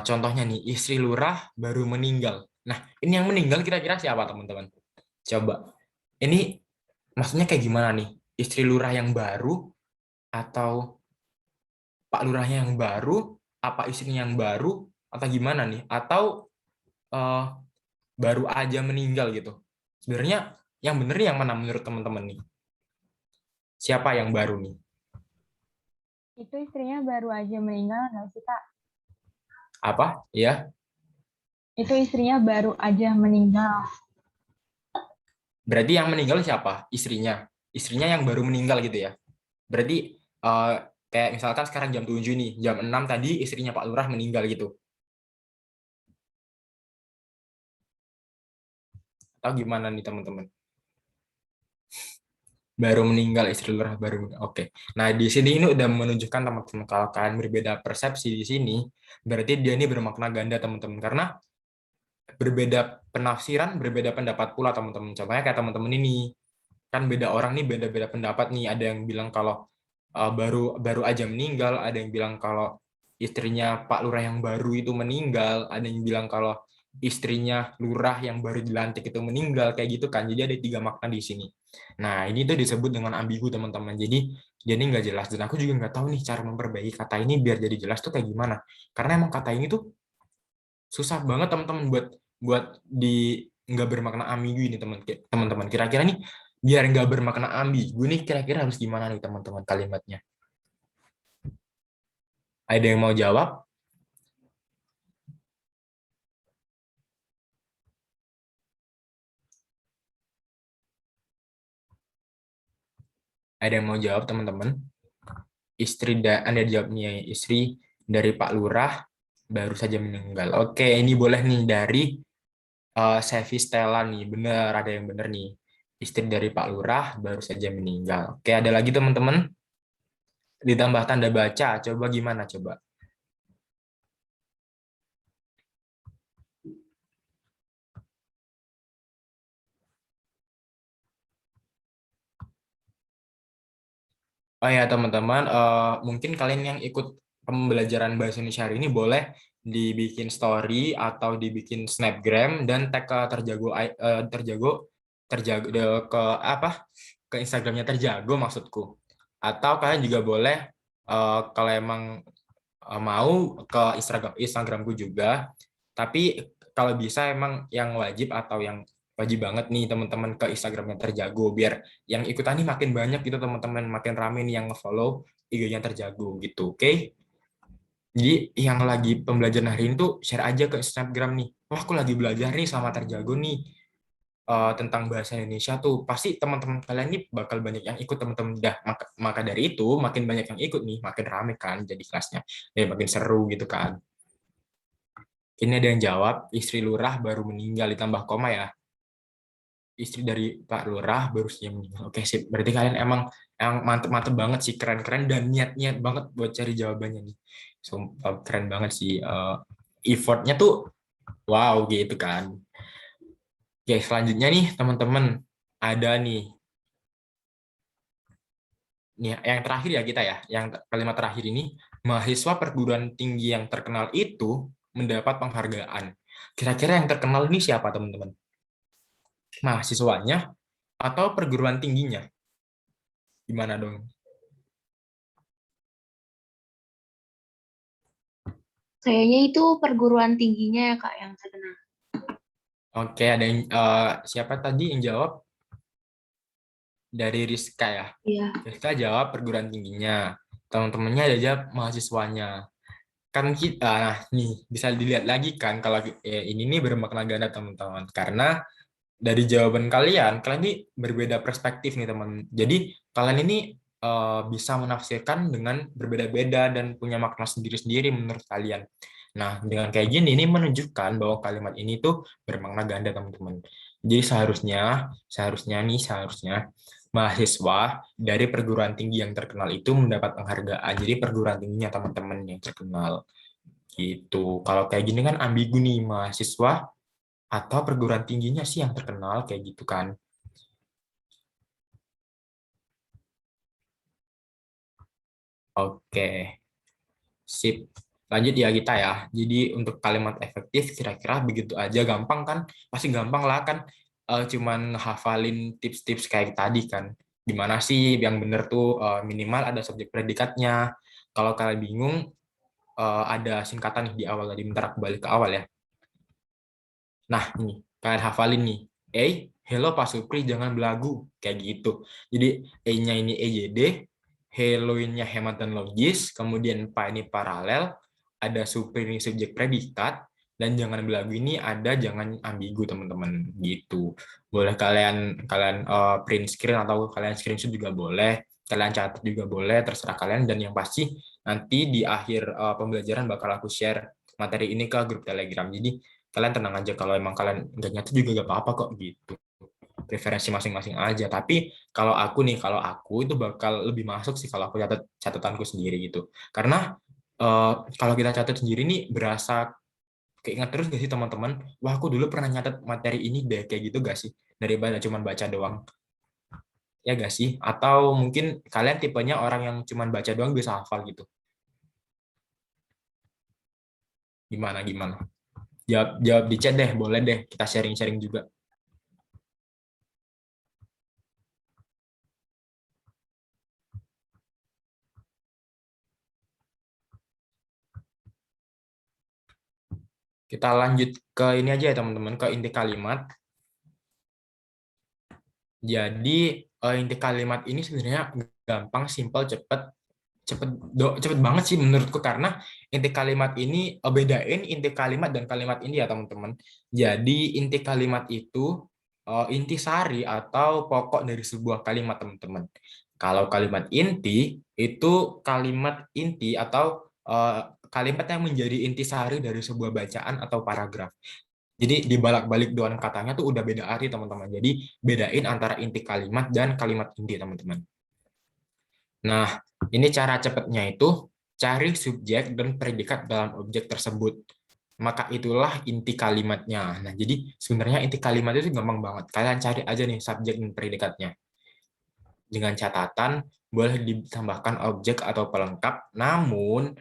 Contohnya nih, istri lurah baru meninggal. Nah ini yang meninggal kira-kira siapa teman-teman? Coba. Ini maksudnya kayak gimana nih? Istri lurah yang baru atau Pak Lurahnya yang baru, apa istrinya yang baru, atau gimana nih? Atau baru aja meninggal gitu. Sebenarnya yang bener yang mana menurut teman-teman nih? Siapa yang baru nih? Itu istrinya baru aja meninggal nggak sih, Kak? Apa? Ya. Itu istrinya baru aja meninggal. Berarti yang meninggal siapa? Istrinya. Istrinya yang baru meninggal gitu ya. Berarti kayak misalkan sekarang jam 7 nih, jam 6 tadi istrinya Pak Lurah meninggal gitu. Atau gimana nih teman-teman? Baru meninggal, istri lurah baru meninggal. Oke. Nah, di sini ini udah menunjukkan teman-teman kalau kalian berbeda persepsi di sini, berarti dia ini bermakna ganda teman-teman, karena berbeda penafsiran, berbeda pendapat pula teman-teman. Contohnya kayak teman-teman ini, kan beda orang nih beda-beda pendapat nih. Ada yang bilang kalau baru aja meninggal, ada yang bilang kalau istrinya Pak Lurah yang baru itu meninggal, ada yang bilang kalau istrinya lurah yang baru dilantik itu meninggal, kayak gitu kan. Jadi ada 3 makna di sini. Nah ini tuh disebut dengan ambigu teman-teman. Jadi nggak jelas, dan aku juga nggak tahu nih cara memperbaiki kata ini biar jadi jelas tuh kayak gimana. Karena emang kata ini tuh susah banget teman-teman buat di nggak bermakna ambigu ini teman-teman. Kira-kira nih biar nggak bermakna ambigu nih kira-kira harus gimana nih teman-teman kalimatnya? Ada yang mau jawab? Ada yang mau jawab teman-teman? Anda jawabnya istri dari Pak Lurah baru saja meninggal. Oke, ini boleh nih dari Sevi Stella nih. Bener, ada yang bener nih. Istri dari Pak Lurah baru saja meninggal. Oke, ada lagi teman-teman? Ditambah tanda baca, coba gimana coba? Oh ya teman-teman, mungkin kalian yang ikut pembelajaran bahasa Indonesia hari ini boleh dibikin story atau dibikin snapgram dan tag ke terjago ke apa? Ke Instagramnya terjago maksudku. Atau kalian juga boleh kalau emang mau ke Instagramku juga. Tapi kalau bisa emang yang wajib atau yang wajib banget nih teman-teman ke Instagramnya terjago biar yang ikutan nih makin banyak gitu teman-teman, makin rame nih yang nge-follow IG-nya terjago gitu. Oke. Jadi yang lagi pembelajaran hari ini tuh share aja ke Instagram nih. Wah, aku lagi belajar nih sama terjago nih tentang bahasa Indonesia tuh. Pasti teman-teman kalian nih bakal banyak yang ikut teman-teman. Dah maka dari itu makin banyak yang ikut nih, makin rame kan jadi kelasnya. Dan makin seru gitu kan. Ini ada yang jawab, istri lurah baru meninggal ditambah koma ya. Istri dari Pak Lurah baru saja meninggal. Oke, sip. Berarti kalian emang mantep-mantep banget sih, keren-keren dan niat-niat banget buat cari jawabannya nih. Sumpah keren banget sih. Effortnya tuh wow gitu kan. Oke, selanjutnya nih teman-teman ada nih nih yang terakhir ya kita ya, yang kalimat terakhir ini, mahasiswa perguruan tinggi yang terkenal itu mendapat penghargaan. Kira-kira yang terkenal ini siapa teman-teman? Mahasiswanya atau perguruan tingginya? Gimana dong? Kayaknya itu perguruan tingginya ya Kak yang terkenal. Oke, ada yang siapa tadi yang jawab? Dari Rizka ya. Iya. Rizka jawab perguruan tingginya. Teman-temannya ada jawab mahasiswanya. Kan kita, nah nih bisa dilihat lagi kan kalau ini nih bermakna ganda teman-teman. Karena dari jawaban kalian ini berbeda perspektif nih teman. Jadi kalian ini bisa menafsirkan dengan berbeda-beda dan punya makna sendiri-sendiri menurut kalian. Nah, dengan kayak gini ini menunjukkan bahwa kalimat ini tuh bermakna ganda teman-teman. Jadi seharusnya mahasiswa dari perguruan tinggi yang terkenal itu mendapat penghargaan. Jadi perguruan tingginya teman-teman yang terkenal. Gitu. Kalau kayak gini kan ambigu nih, mahasiswa atau perguruan tingginya sih yang terkenal kayak gitu kan. Oke. Sip. Lanjut ya kita ya. Jadi untuk kalimat efektif kira-kira begitu aja, gampang kan? Pasti gampang lah kan, cuman hafalin tips-tips kayak tadi kan. Gimana sih yang bener tuh, minimal ada subjek predikatnya. Kalau kalian bingung, ada singkatan nih di awal tadi, bentar aku balik ke awal ya. Nah, nih, kalian hafalin nih. Hello Pak Supri, jangan belagu. Kayak gitu. Jadi, E-nya ini EJD, hello-nya hemat dan logis, kemudian Pak ini paralel, ada Supri ini subjek predikat, dan jangan belagu ini ada jangan ambigu, teman-teman. Gitu. Boleh kalian print screen atau kalian screenshot juga boleh, kalian catat juga boleh, terserah kalian. Dan yang pasti, nanti di akhir pembelajaran bakal aku share materi ini ke grup Telegram. Jadi, kalian tenang aja, kalau emang kalian nggak nyatet juga gak apa-apa kok gitu, preferensi masing-masing aja. Tapi kalau aku itu bakal lebih masuk sih kalau aku catat catatanku sendiri gitu, karena kalau kita catat sendiri nih berasa keinget terus gak sih teman-teman, wah aku dulu pernah nyatet materi ini deh, kayak gitu gak sih, daripada cuma baca doang, ya gak sih? Atau mungkin kalian tipenya orang yang cuma baca doang bisa hafal gitu, gimana jawab di chat deh, boleh deh, kita sharing-sharing juga. Kita lanjut ke ini aja ya teman-teman, ke inti kalimat. Jadi inti kalimat ini sebenarnya gampang, simpel, cepet banget sih menurutku, karena inti kalimat ini bedain inti kalimat dan kalimat ini ya teman-teman. Jadi inti kalimat itu inti sari atau pokok dari sebuah kalimat teman-teman. Kalau kalimat inti itu kalimat inti atau kalimat yang menjadi inti sari dari sebuah bacaan atau paragraf. Jadi dibalik-balik doang katanya tuh udah beda arti teman-teman. Jadi bedain antara inti kalimat dan kalimat inti teman-teman. Nah, ini cara cepatnya itu cari subjek dan predikat dalam objek tersebut. Maka itulah inti kalimatnya. Nah, jadi sebenarnya inti kalimat itu gampang banget. Kalian cari aja nih subjek dan predikatnya. Dengan catatan boleh ditambahkan objek atau pelengkap, namun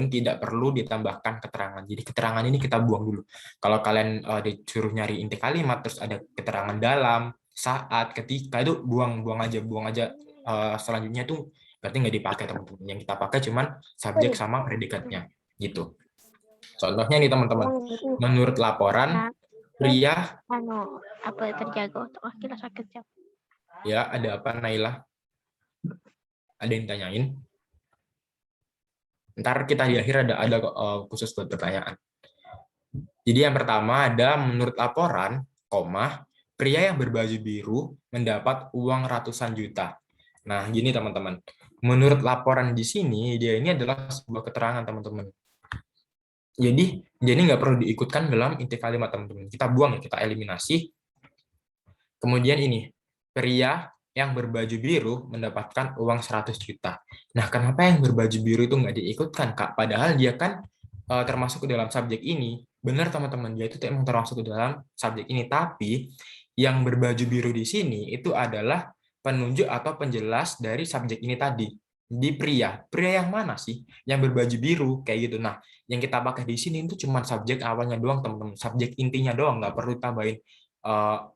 tidak perlu ditambahkan keterangan. Jadi keterangan ini kita buang dulu. Kalau kalian disuruh nyari inti kalimat terus ada keterangan dalam, saat, ketika, itu buang aja. Selanjutnya itu berarti nggak dipakai teman-teman. Yang kita pakai cuman subjek sama predikatnya gitu. Contohnya nih teman-teman, menurut laporan pria apa terjaga untuk kita sakit siapa? Ya, ada apa Naila? Ada yang tanyain? Ntar kita di akhir ada khusus buat pertanyaan. Jadi yang pertama ada menurut laporan, pria yang berbaju biru mendapat uang ratusan juta. Nah, gini teman-teman. Menurut laporan di sini, dia ini adalah sebuah keterangan teman-teman. Jadi nggak perlu diikutkan dalam inti kalimat teman-teman. Kita buang, kita eliminasi. Kemudian ini, pria yang berbaju biru mendapatkan uang 100 juta. Nah, kenapa yang berbaju biru itu nggak diikutkan, Kak? Padahal dia kan termasuk ke dalam subjek ini. Benar, teman-teman, dia itu emang termasuk ke dalam subjek ini. Tapi yang berbaju biru di sini itu adalah penunjuk atau penjelas dari subjek ini tadi. Di pria yang mana sih? Yang berbaju biru kayak gitu. Nah, yang kita pakai di sini itu cuma subjek awalnya doang, teman-teman. Subjek intinya doang, nggak perlu tambahin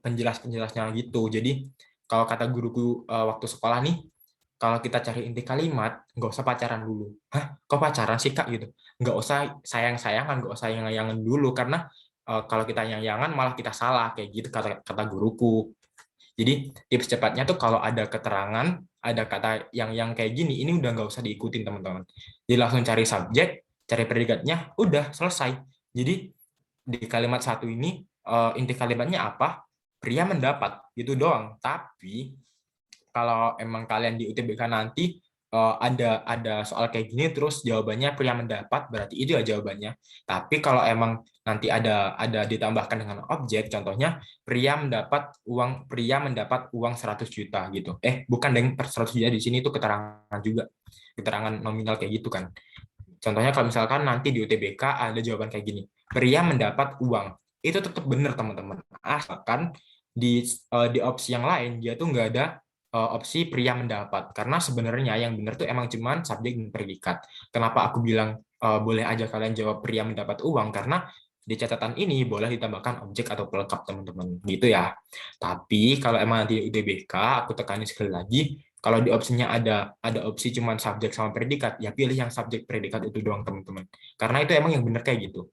penjelas-penjelasnya gitu. Jadi kalau kata guruku waktu sekolah nih, kalau kita cari inti kalimat, nggak usah pacaran dulu. Hah? Kok pacaran sih, Kak? Gitu. Nggak usah sayang-sayangan, nggak usah yang-yangan dulu, karena kalau kita yang-yangan malah kita salah, kayak gitu kata guruku. Jadi tips cepatnya tuh kalau ada keterangan, ada kata yang kayak gini, ini udah nggak usah diikutin, teman-teman. Jadi langsung cari subjek, cari predikatnya, udah selesai. Jadi di kalimat satu ini, inti kalimatnya apa? Pria mendapat, gitu doang. Tapi kalau emang kalian di UTBK nanti ada soal kayak gini terus jawabannya pria mendapat, berarti itu ya jawabannya. Tapi kalau emang nanti ada ditambahkan dengan objek, contohnya pria mendapat uang 100 juta gitu. Bukan dengan 100 juta di sini, itu keterangan juga. Keterangan nominal kayak gitu kan. Contohnya kalau misalkan nanti di UTBK ada jawaban kayak gini, pria mendapat uang. Itu tetap benar, teman-teman. Asalkan di opsi yang lain dia tuh nggak ada opsi pria mendapat, karena sebenarnya yang benar tuh emang cuman subjek dan predikat. Kenapa aku bilang boleh aja kalian jawab pria mendapat uang, karena di catatan ini boleh ditambahkan objek atau pelengkap, teman-teman, gitu ya. Tapi kalau emang nanti di UTBK, aku tekanin sekali lagi, kalau di opsinya ada opsi cuman subjek sama predikat, ya pilih yang subjek predikat itu doang, teman-teman, karena itu emang yang benar kayak gitu.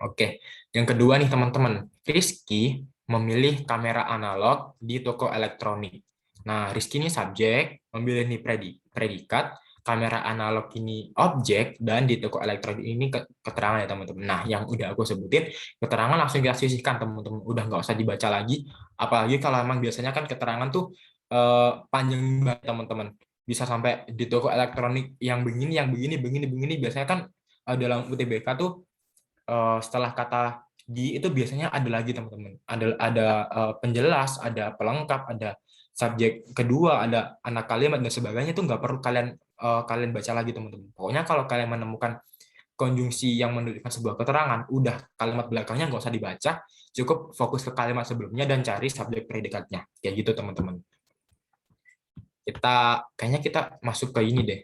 Oke, yang kedua nih, teman-teman, Rizky memilih kamera analog di toko elektronik. Nah, Rizky ini subjek, memilih nih predikat, kamera analog ini objek, dan di toko elektronik ini keterangan ya, teman-teman. Nah, yang udah aku sebutin, keterangan langsung kita sisihkan, teman-teman. Udah nggak usah dibaca lagi, apalagi kalau emang biasanya kan keterangan tuh panjang banget, teman-teman. Bisa sampai di toko elektronik yang begini, begini. Biasanya kan dalam UTBK tuh setelah kata di itu biasanya ada lagi, teman-teman. Ada penjelas, ada pelengkap, ada subjek kedua, ada anak kalimat dan sebagainya. Itu nggak perlu kalian baca lagi, teman-teman. Pokoknya kalau kalian menemukan konjungsi yang menunjukkan sebuah keterangan, udah kalimat belakangnya nggak usah dibaca, cukup fokus ke kalimat sebelumnya dan cari subjek predikatnya. Kayak gitu, teman-teman. Kayaknya kita masuk ke ini deh,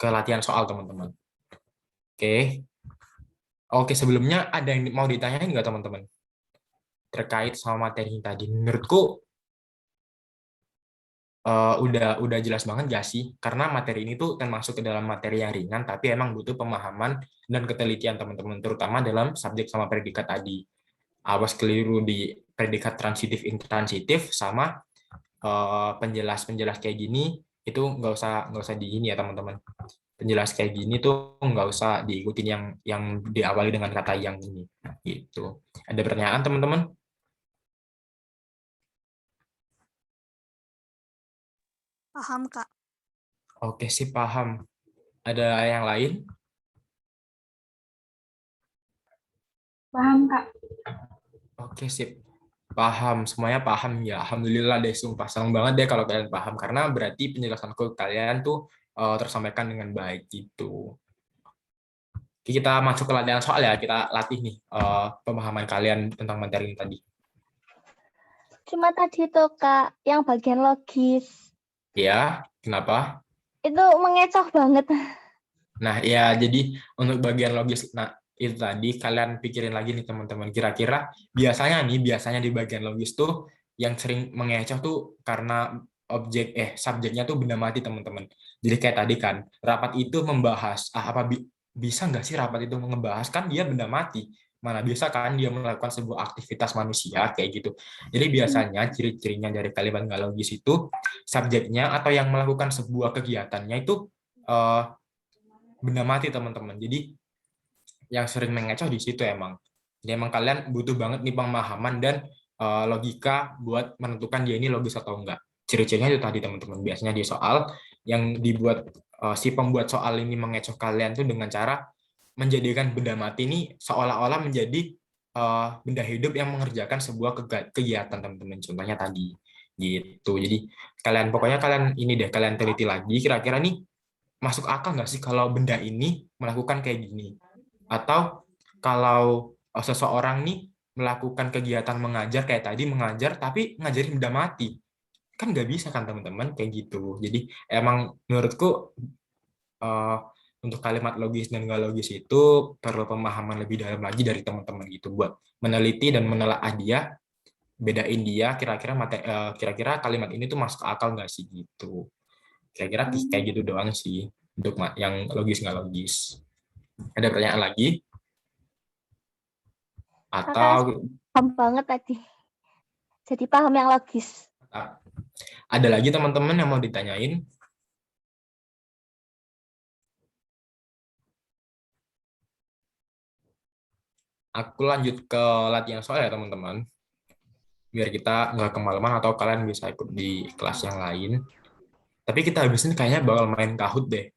ke latihan soal, teman-teman. Oke, sebelumnya ada yang mau ditanyain nggak, teman-teman? Terkait sama materi yang tadi. Menurutku udah jelas banget nggak sih? Karena materi ini tuh termasuk ke dalam materi yang ringan, tapi emang butuh pemahaman dan ketelitian, teman-teman, terutama dalam subjek sama predikat tadi. Awas keliru di predikat transitif, intransitif, sama penjelas kayak gini, itu nggak usah di ini ya, teman-teman. Penjelas kayak gini tuh nggak usah diikutin yang diawali dengan kata yang ini. Gitu. Ada pertanyaan, teman-teman? Paham, Kak. Oke sih, paham. Ada yang lain? Paham, Kak. Oke, sip. Paham, semuanya paham ya. Alhamdulillah deh, sumpah. Senang banget deh kalau kalian paham, karena berarti penjelasanku ke kalian tuh tersampaikan dengan baik gitu. Oke, kita masuk ke latihan soal ya. Kita latih nih pemahaman kalian tentang materi ini tadi. Cuma tadi tuh Kak, yang bagian logis. Ya, kenapa? Itu mengecoh banget. Nah, ya jadi untuk bagian logis, nah itu tadi kalian pikirin lagi nih, teman-teman. Kira-kira biasanya di bagian logis tuh yang sering mengecoh tuh karena subjeknya tuh benda mati, teman-teman. Jadi kayak tadi kan, rapat itu membahas, bisa nggak sih rapat itu ngebahas, kan dia benda mati. Mana bisa kan dia melakukan sebuah aktivitas manusia kayak gitu. Jadi biasanya ciri-cirinya dari kalimat nggak logis itu subjeknya atau yang melakukan sebuah kegiatannya itu benda mati, teman-teman. Jadi yang sering mengecoh di situ emang. Jadi emang kalian butuh banget nih pemahaman dan logika buat menentukan dia ini logis atau enggak. Ciri-cirinya itu tadi, teman-teman. Biasanya di soal yang dibuat si pembuat soal ini mengecoh kalian tuh dengan cara menjadikan benda mati ini seolah-olah menjadi benda hidup yang mengerjakan sebuah kegiatan, teman-teman. Contohnya tadi gitu. Jadi pokoknya kalian ini deh, kalian teliti lagi kira-kira nih masuk akal nggak sih kalau benda ini melakukan kayak gini? Atau kalau seseorang nih melakukan kegiatan mengajar kayak tadi mengajar tapi ngajarin benda mati, kan nggak bisa kan teman-teman kayak gitu. Jadi emang menurutku eh, untuk kalimat logis dan nggak logis itu perlu pemahaman lebih dalam lagi dari teman-teman gitu buat meneliti dan menelaah dia, bedain dia kira-kira kalimat ini tuh masuk akal nggak sih gitu. Kira-kira kayak gitu doang sih untuk yang logis nggak logis. Ada pertanyaan lagi Kakak atau paham banget tadi. Jadi paham yang logis. ada lagi teman-teman yang mau ditanyain? Aku lanjut ke latihan soal ya teman-teman, biar kita nggak kemalaman atau kalian bisa ikut di kelas yang lain. Tapi kita habis ini kayaknya bakal main Kahoot deh.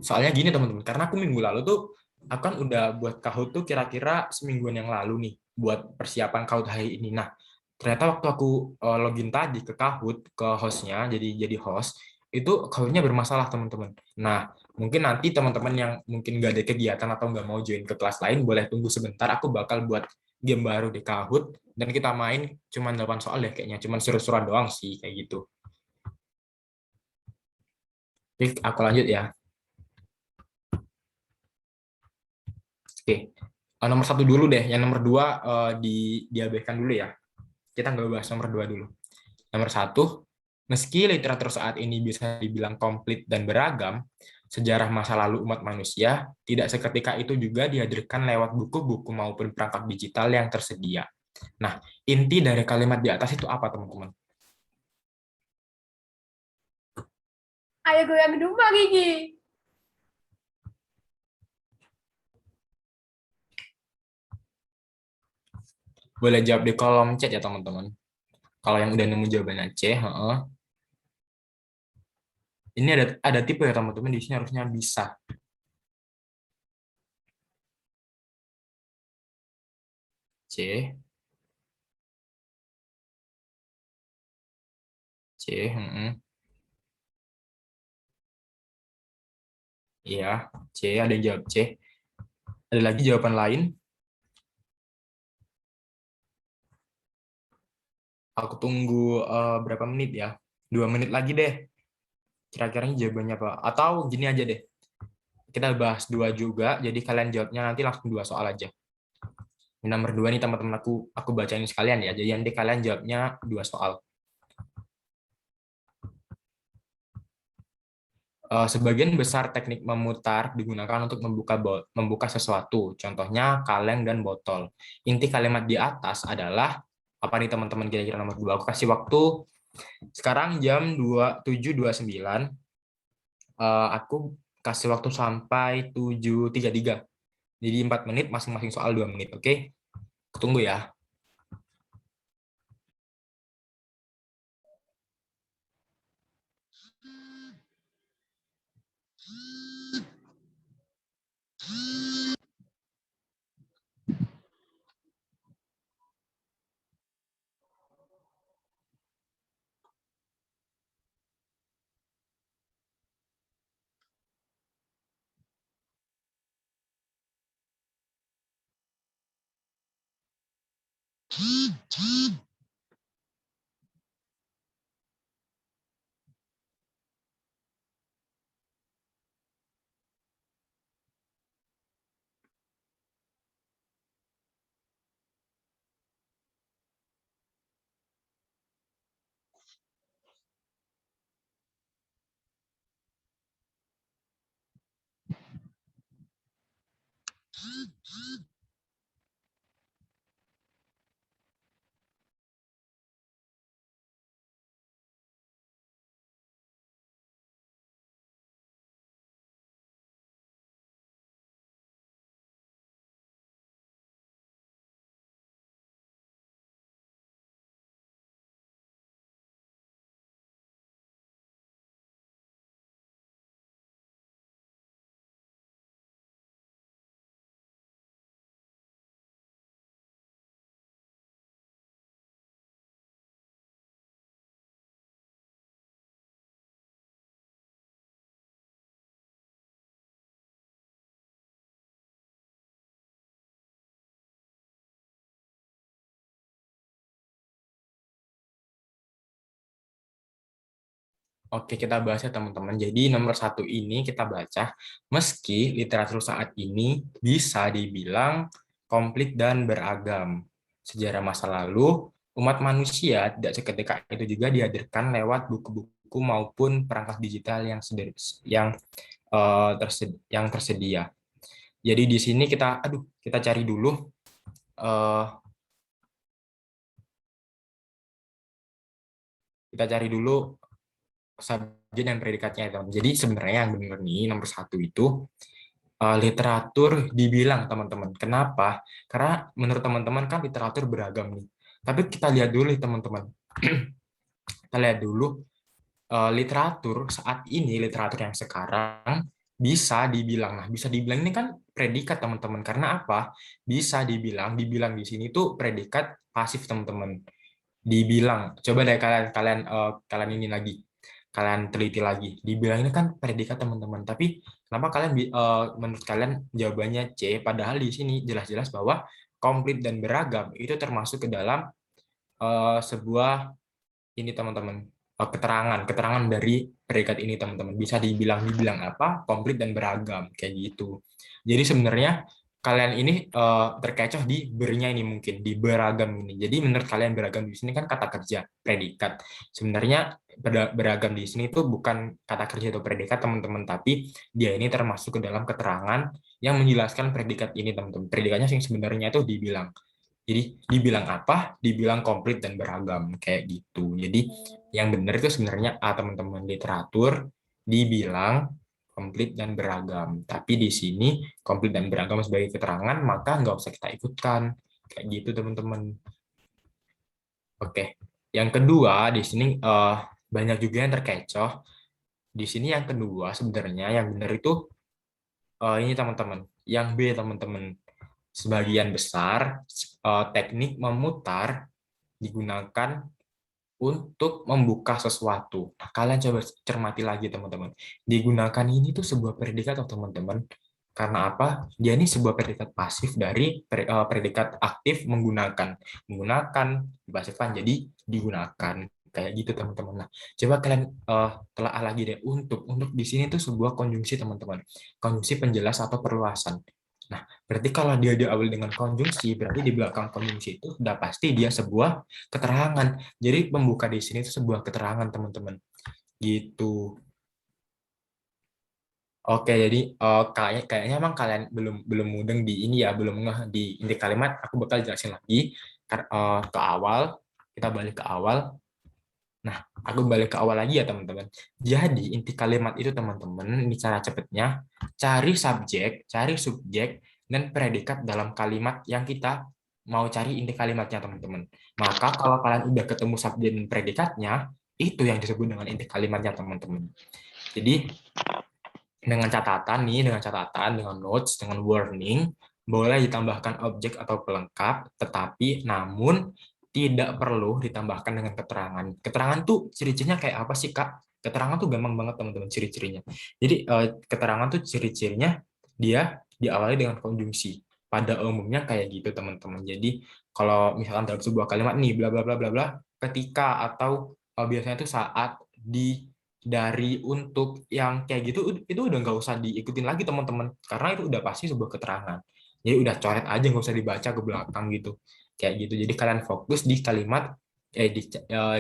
Soalnya gini teman-teman, karena aku minggu lalu tuh aku kan udah buat Kahoot tuh kira-kira semingguan yang lalu nih buat persiapan Kahoot hari ini. Nah, ternyata waktu aku login tadi ke Kahoot, ke hostnya, jadi host, itu Kahoot-nya bermasalah teman-teman. Nah, mungkin nanti teman-teman yang mungkin nggak ada kegiatan atau nggak mau join ke kelas lain, boleh tunggu sebentar, aku bakal buat game baru di Kahoot, dan kita main cuma 8 soal deh kayaknya, cuma seru-seruan doang sih, kayak gitu. Oke, aku lanjut ya. Oke, nomor satu dulu deh. Yang nomor dua diabaikan dulu ya. Kita nggak bahas nomor dua dulu. Nomor satu, meski literatur saat ini bisa dibilang komplit dan beragam, sejarah masa lalu umat manusia tidak seketika itu juga dihadirkan lewat buku-buku maupun perangkat digital yang tersedia. Nah, inti dari kalimat di atas itu apa, teman-teman? Ayo gue yang kedua, Gigi. Boleh jawab di kolom chat ya, teman-teman. Kalau yang udah nemu jawabannya C, ini ada tipe ya, teman-teman. Di sini harusnya bisa. C, C, iya, C, ada yang jawab C. Ada lagi jawaban lain? Aku tunggu berapa menit ya? 2 menit lagi deh. Kira-kira jawabannya apa? Atau gini aja deh. Kita bahas dua juga, jadi kalian jawabnya nanti langsung 2 soal aja. Nomor 2 nih teman-teman, aku bacain sekalian ya. Jadi nanti kalian jawabnya 2 soal. Sebagian besar teknik memutar digunakan untuk membuka sesuatu, contohnya kaleng dan botol. Inti kalimat di atas adalah apa nih teman-teman, kira-kira nomor 2. Aku kasih waktu sekarang jam 7.29. Aku kasih waktu sampai 7.33. Jadi 4 menit, masing-masing soal 2 menit. Oke? Tunggu ya. Oke, kita bahas ya teman-teman. Jadi nomor 1 ini kita baca, meski literatur saat ini bisa dibilang komplit dan beragam. Sejarah masa lalu, umat manusia tidak seketika itu juga dihadirkan lewat buku-buku maupun perangkat digital yang tersedia. Jadi di sini kita cari dulu eh, subjek dan predikatnya ya, teman. Jadi sebenarnya yang benar nih nomor 1 itu literatur dibilang teman-teman. Kenapa? Karena menurut teman-teman kan literatur beragam nih. Tapi kita lihat dulu teman-teman. Kita lihat dulu literatur saat ini, literatur yang sekarang bisa dibilang. Nah, bisa dibilang ini kan predikat teman-teman. Karena apa? Bisa dibilang di sini tuh predikat pasif teman-teman. Dibilang. Coba deh kalian ini lagi. Kalian teliti lagi. Dibilang ini kan predikat teman-teman. Tapi kenapa menurut kalian jawabannya C? Padahal di sini jelas-jelas bahwa komplit dan beragam itu termasuk ke dalam sebuah ini teman-teman, keterangan dari predikat ini teman-teman. Bisa dibilang apa? Komplit dan beragam kayak gitu. Jadi sebenarnya kalian ini terkecoh di bernya ini, mungkin di beragam ini. Jadi menurut kalian beragam di sini kan kata kerja, predikat. Sebenarnya beragam di sini itu bukan kata kerja atau predikat teman-teman, tapi dia ini termasuk ke dalam keterangan yang menjelaskan predikat ini teman-teman. Predikatnya yang sebenarnya itu dibilang. Jadi dibilang apa? Dibilang komplit dan beragam kayak gitu. Jadi yang benar itu sebenarnya teman-teman, literatur dibilang komplit dan beragam. Tapi di sini komplit dan beragam sebagai keterangan, maka nggak usah kita ikutkan kayak gitu teman-teman. Oke. Yang kedua di sini banyak juga yang terkecoh. Di sini yang kedua sebenarnya yang benar itu ini teman-teman. Yang B teman-teman. Sebagian besar teknik memutar digunakan untuk membuka sesuatu. Nah, kalian coba cermati lagi teman-teman. Digunakan ini tuh sebuah predikat atau teman-teman. Karena apa? Dia ini sebuah predikat pasif dari predikat aktif menggunakan. Menggunakan, dipasifkan, jadi digunakan. Kayak gitu teman-teman. Nah, coba kalian telaah lagi deh. Untuk di sini tuh sebuah konjungsi teman-teman. Konjungsi penjelas atau perluasan. Nah, berarti kalau dia diawali dengan konjungsi, berarti di belakang konjungsi itu sudah pasti dia sebuah keterangan. Jadi pembuka di sini itu sebuah keterangan, teman-teman. Gitu. Oke, jadi kayaknya emang kalian belum mudeng di ini ya, belum ngeh di inti kalimat. Aku bakal jelasin lagi ke awal. Kita balik ke awal. Nah, aku balik ke awal lagi ya, teman-teman. Jadi inti kalimat itu, teman-teman, ini cara cepatnya, cari subjek, cari subjek, dan predikat dalam kalimat yang kita mau cari inti kalimatnya, teman-teman. Maka kalau kalian udah ketemu subjek dan predikatnya, itu yang disebut dengan inti kalimatnya, teman-teman. Jadi dengan catatan, dengan notes, dengan warning, boleh ditambahkan objek atau pelengkap, tetapi namun tidak perlu ditambahkan dengan keterangan. Keterangan tuh ciri-cirinya kayak apa sih, Kak? Keterangan tuh gampang banget, teman-teman, ciri-cirinya. Jadi keterangan tuh ciri-cirinya dia diawali dengan konjungsi. Pada umumnya kayak gitu, teman-teman. Jadi kalau misalkan dalam sebuah kalimat nih bla bla bla bla bla, ketika atau biasanya tuh saat, di, dari, untuk, yang kayak gitu itu udah nggak usah diikutin lagi teman-teman, karena itu udah pasti sebuah keterangan. Jadi udah coret aja, nggak usah dibaca ke belakang gitu, kayak gitu. Jadi kalian fokus di kalimat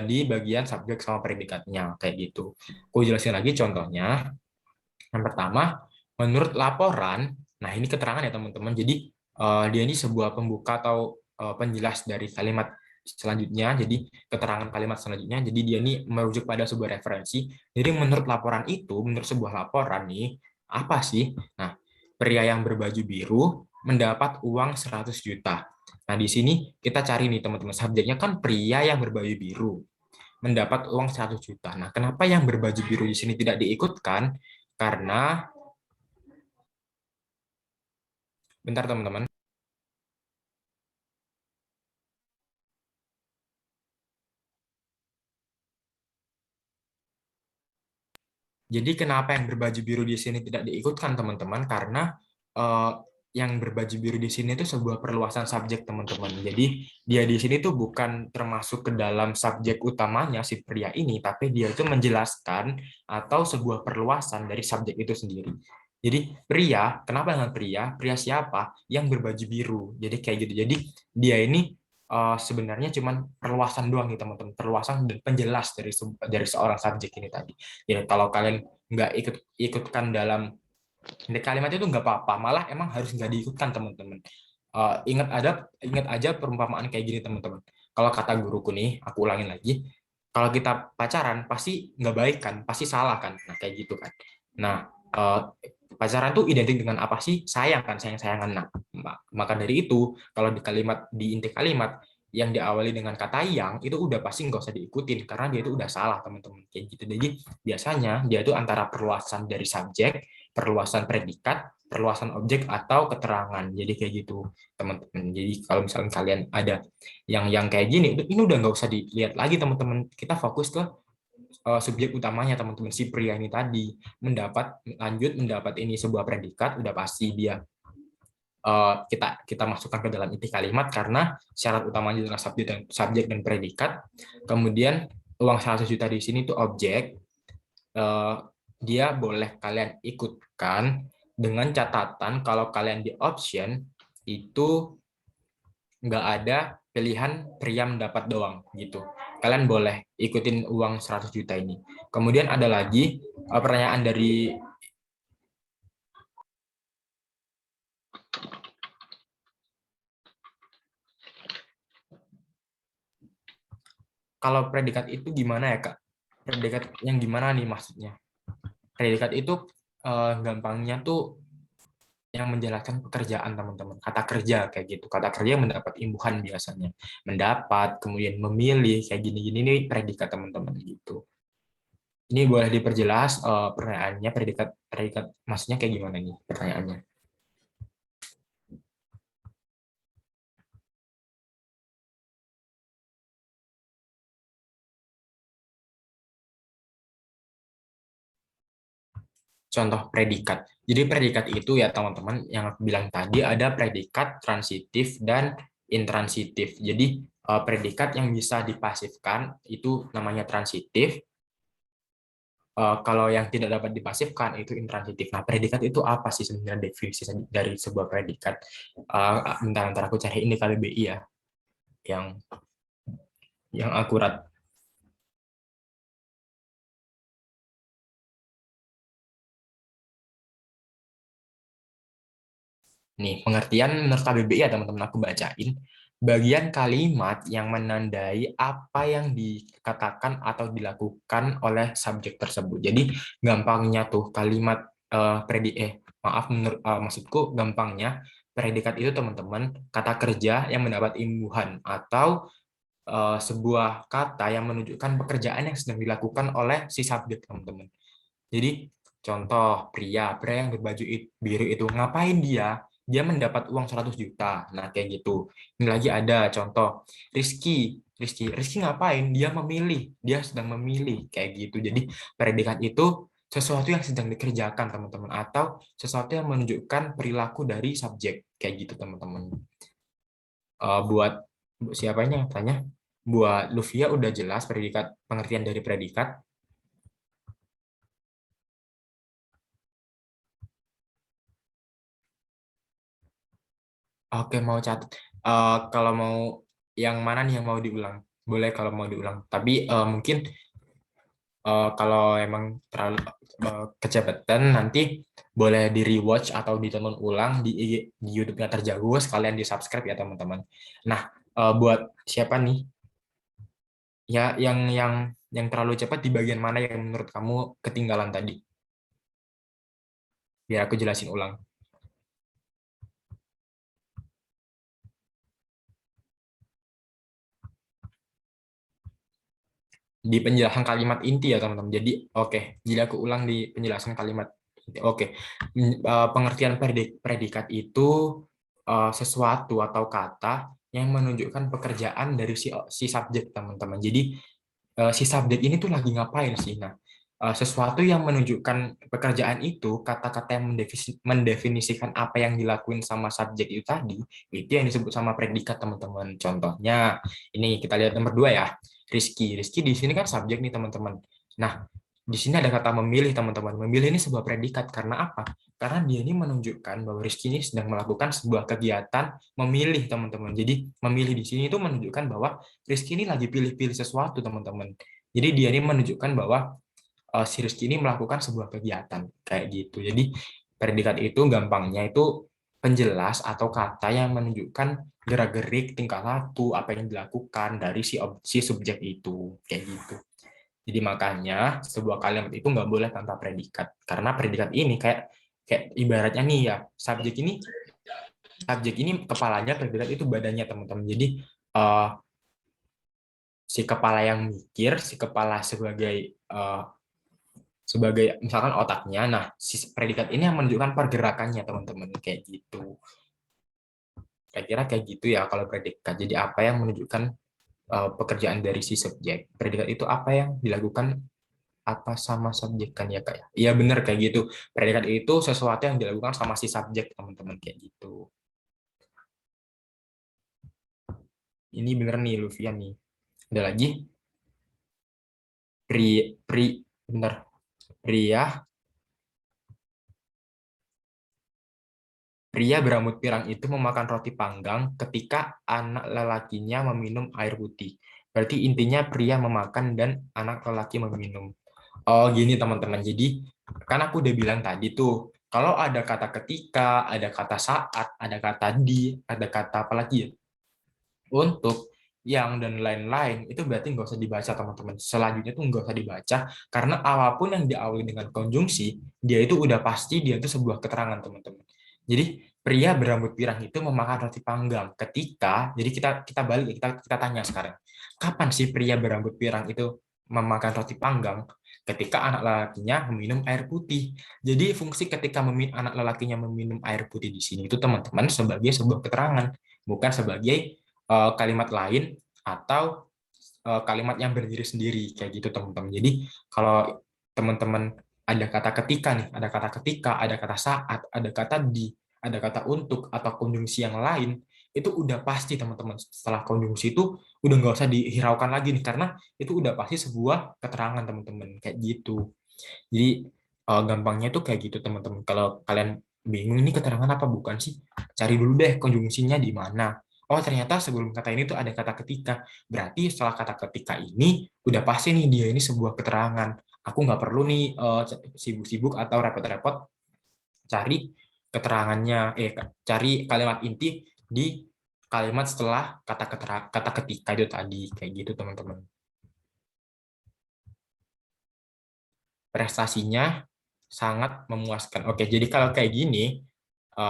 di bagian subjek sama predikatnya kayak gitu. Aku jelasin lagi contohnya. Yang pertama, menurut laporan, nah ini keterangan ya teman-teman. Jadi dia ini sebuah pembuka atau penjelas dari kalimat selanjutnya. Jadi keterangan kalimat selanjutnya. Jadi dia ini merujuk pada sebuah referensi. Jadi menurut laporan itu, menurut sebuah laporan nih, apa sih? Nah, pria yang berbaju biru mendapat uang 100 juta. Nah, di sini kita cari nih teman-teman. Subjeknya kan pria yang berbaju biru mendapat uang 100 juta. Nah, kenapa yang berbaju biru di sini tidak diikutkan? Karena, bentar teman-teman. Jadi kenapa yang berbaju biru di sini tidak diikutkan, teman-teman? Karena yang berbaju biru di sini itu sebuah perluasan subjek, teman-teman. Jadi dia di sini tuh bukan termasuk ke dalam subjek utamanya si pria ini, tapi dia itu menjelaskan atau sebuah perluasan dari subjek itu sendiri. Jadi pria, kenapa dengan pria? Pria siapa? Yang berbaju biru. Jadi kayak gitu. Jadi dia ini sebenarnya cuman perluasan doang nih, teman-teman. Perluasan dan penjelas dari seorang subjek ini tadi. Ya kalau kalian nggak ikutkan dalam inti kalimat itu nggak apa-apa, malah emang harus nggak diikutkan, teman-teman. Ingat aja perumpamaan kayak gini, teman-teman. Kalau kata guruku nih, aku ulangin lagi, kalau kita pacaran pasti nggak baik kan, pasti salah kan, nah kayak gitu kan. Nah, pacaran tuh identik dengan apa sih? Sayang kan, sayang-sayangan. Nah, maka dari itu kalau di inti kalimat yang diawali dengan kata yang itu udah pasti nggak usah diikutin karena dia itu udah salah, teman-teman, kayak gitu. Jadi biasanya dia itu antara perluasan dari subjek, perluasan predikat, perluasan objek atau keterangan. Jadi kayak gitu, teman-teman. Jadi kalau misalnya kalian ada yang kayak gini, ini udah nggak usah dilihat lagi, teman-teman. Kita fokus ke subjek utamanya, teman-teman. Si pria ini tadi mendapat ini sebuah predikat, udah pasti dia kita masukkan ke dalam inti kalimat karena syarat utamanya adalah subjek dan predikat. Kemudian uang 100 juta di sini itu objek. Dia boleh kalian ikutkan dengan catatan kalau kalian di option itu nggak ada pilihan pria mendapat doang gitu. Kalian boleh ikutin uang 100 juta ini. Kemudian ada lagi pertanyaan dari kalau predikat itu gimana ya, Kak? Predikat yang gimana nih maksudnya? Predikat itu gampangnya tuh yang menjelaskan pekerjaan, teman-teman. Kata kerja kayak gitu. Kata kerja yang mendapat imbuhan biasanya. Mendapat, kemudian memilih, kayak gini-gini nih predikat, teman-teman gitu. Ini boleh diperjelas pertanyaannya, predikat maksudnya kayak gimana nih pertanyaannya? Contoh predikat. Jadi predikat itu ya teman-teman yang aku bilang tadi ada predikat transitif dan intransitif. Jadi predikat yang bisa dipasifkan itu namanya transitif. Kalau yang tidak dapat dipasifkan itu intransitif. Nah, predikat itu apa sih sebenarnya definisi dari sebuah predikat? Bentar aku cari ini KBBI ya, yang akurat. Nih, pengertian menurut KBBI ya teman-teman, aku bacain. Bagian kalimat yang menandai apa yang dikatakan atau dilakukan oleh subjek tersebut. Jadi gampangnya tuh kalimat maksudku gampangnya predikat itu teman-teman kata kerja yang mendapat imbuhan atau sebuah kata yang menunjukkan pekerjaan yang sedang dilakukan oleh si subjek, teman-teman. Jadi contoh pria yang berbaju biru itu ngapain dia? Dia mendapat uang 100 juta. Nah, kayak gitu. Ini lagi ada contoh Rizky ngapain? Dia memilih. Dia sedang memilih kayak gitu. Jadi predikat itu sesuatu yang sedang dikerjakan, teman-teman, atau sesuatu yang menunjukkan perilaku dari subjek kayak gitu, teman-teman. Buat siapanya tanya? Buat Luvia udah jelas pengertian dari predikat. Oke, mau catat. Kalau mau yang mana nih yang mau diulang? Boleh kalau mau diulang. Tapi mungkin kalau emang terlalu kecepatan nanti boleh di rewatch atau ditonton ulang di YouTube-nya Terjago, sekalian di subscribe ya teman-teman. Nah, buat siapa nih? Ya, yang terlalu cepat di bagian mana yang menurut kamu ketinggalan tadi? Biar aku jelasin ulang. Di penjelasan kalimat inti ya teman-teman. Jadi jadi aku ulang di penjelasan kalimat inti. Pengertian predikat itu sesuatu atau kata yang menunjukkan pekerjaan dari si subjek, teman-teman. Jadi si subjek ini tuh lagi ngapain sih? Nah, sesuatu yang menunjukkan pekerjaan itu, kata-kata yang mendefinisikan apa yang dilakuin sama subjek itu tadi, itu yang disebut sama predikat, teman-teman. Contohnya, ini kita lihat nomor 2 ya, Rizky. Rizky di sini kan subjek nih, teman-teman. Nah, di sini ada kata memilih, teman-teman. Memilih ini sebuah predikat. Karena apa? Karena dia ini menunjukkan bahwa Rizky ini sedang melakukan sebuah kegiatan memilih, teman-teman. Jadi, memilih di sini itu menunjukkan bahwa Rizky ini lagi pilih-pilih sesuatu, teman-teman. Jadi, dia ini menunjukkan bahwa si Rizky ini melakukan sebuah kegiatan kayak gitu. Jadi predikat itu gampangnya itu penjelas atau kata yang menunjukkan gerak-gerik, tingkah laku, apa yang dilakukan dari si subjek itu kayak gitu. Jadi makanya sebuah kalimat itu nggak boleh tanpa predikat, karena predikat ini kayak ibaratnya nih ya, subjek ini kepalanya, predikat itu badannya, teman-teman. Jadi si kepala yang mikir, si kepala sebagai misalkan otaknya. Nah, si predikat ini yang menunjukkan pergerakannya, teman-teman, kayak gitu. Kira-kira kayak gitu ya kalau predikat. Jadi apa yang menunjukkan pekerjaan dari si subjek. Predikat itu apa yang dilakukan apa sama subjek kan ya, Kak ya. Iya benar kayak gitu. Predikat itu sesuatu yang dilakukan sama si subjek, teman-teman, kayak gitu. Ini bener nih Luvia nih. Ada lagi? Bener. Pria berambut pirang itu memakan roti panggang ketika anak lelakinya meminum air putih. Berarti intinya pria memakan dan anak lelaki meminum. Oh gini teman-teman, jadi kan aku udah bilang tadi tuh, kalau ada kata ketika, ada kata saat, ada kata di, ada kata apa lagi ya? Untuk yang dan lain-lain, itu berarti nggak usah dibaca teman-teman. Selanjutnya tuh nggak usah dibaca, karena apapun yang diawali dengan konjungsi, dia itu udah pasti dia itu sebuah keterangan, teman-teman. Jadi pria berambut pirang itu memakan roti panggang ketika, jadi kita balik, kita tanya sekarang, kapan sih pria berambut pirang itu memakan roti panggang? Ketika anak lelakinya meminum air putih. Jadi fungsi ketika anak lelakinya meminum air putih di sini itu, teman-teman, sebagai sebuah keterangan, bukan sebagai kalimat lain atau kalimat yang berdiri sendiri kayak gitu, teman-teman. Jadi kalau teman-teman ada kata ketika nih, ada kata ketika, ada kata saat, ada kata di, ada kata untuk atau konjungsi yang lain, itu udah pasti, teman-teman. Setelah konjungsi itu udah nggak usah dihiraukan lagi nih, karena itu udah pasti sebuah keterangan, teman-teman, kayak gitu. Jadi gampangnya tuh kayak gitu, teman-teman. Kalau kalian bingung ini keterangan apa bukan sih, cari dulu deh konjungsinya di mana. Oh ternyata sebelum kata ini tuh ada kata ketika. Berarti setelah kata ketika ini udah pasti nih dia ini sebuah keterangan. Aku nggak perlu nih sibuk-sibuk atau repot-repot cari keterangannya, cari kalimat inti di kalimat setelah kata ketika itu tadi, kayak gitu, teman-teman. Prestasinya sangat memuaskan. Oke, jadi kalau kayak gini,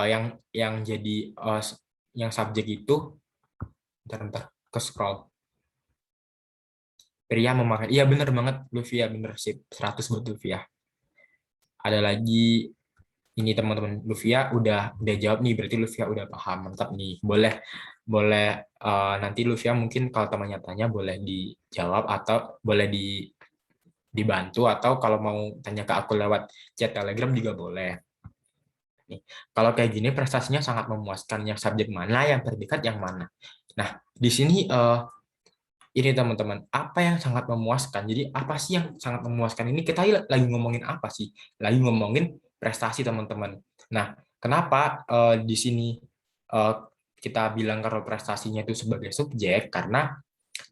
yang jadi yang subjek itu, bentar, ke scroll. Pria memakan, iya bener banget Luvia, bener sih, 100 buat Luvia. Ada lagi ini, teman-teman, Luvia udah jawab nih, berarti Luvia udah paham, mantap nih. Boleh nanti Luvia mungkin kalau temannya tanya boleh dijawab atau boleh dibantu, atau kalau mau tanya ke aku lewat chat Telegram juga boleh. Nih, kalau kayak gini prestasinya sangat memuaskan, yang subjek mana, yang predikat yang mana. Nah, di sini ini teman-teman, apa yang sangat memuaskan? Jadi apa sih yang sangat memuaskan ini? Kita lagi ngomongin apa sih? Lagi ngomongin prestasi, teman-teman. Nah, kenapa di sini kita bilang kalau prestasinya itu sebagai subjek? Karena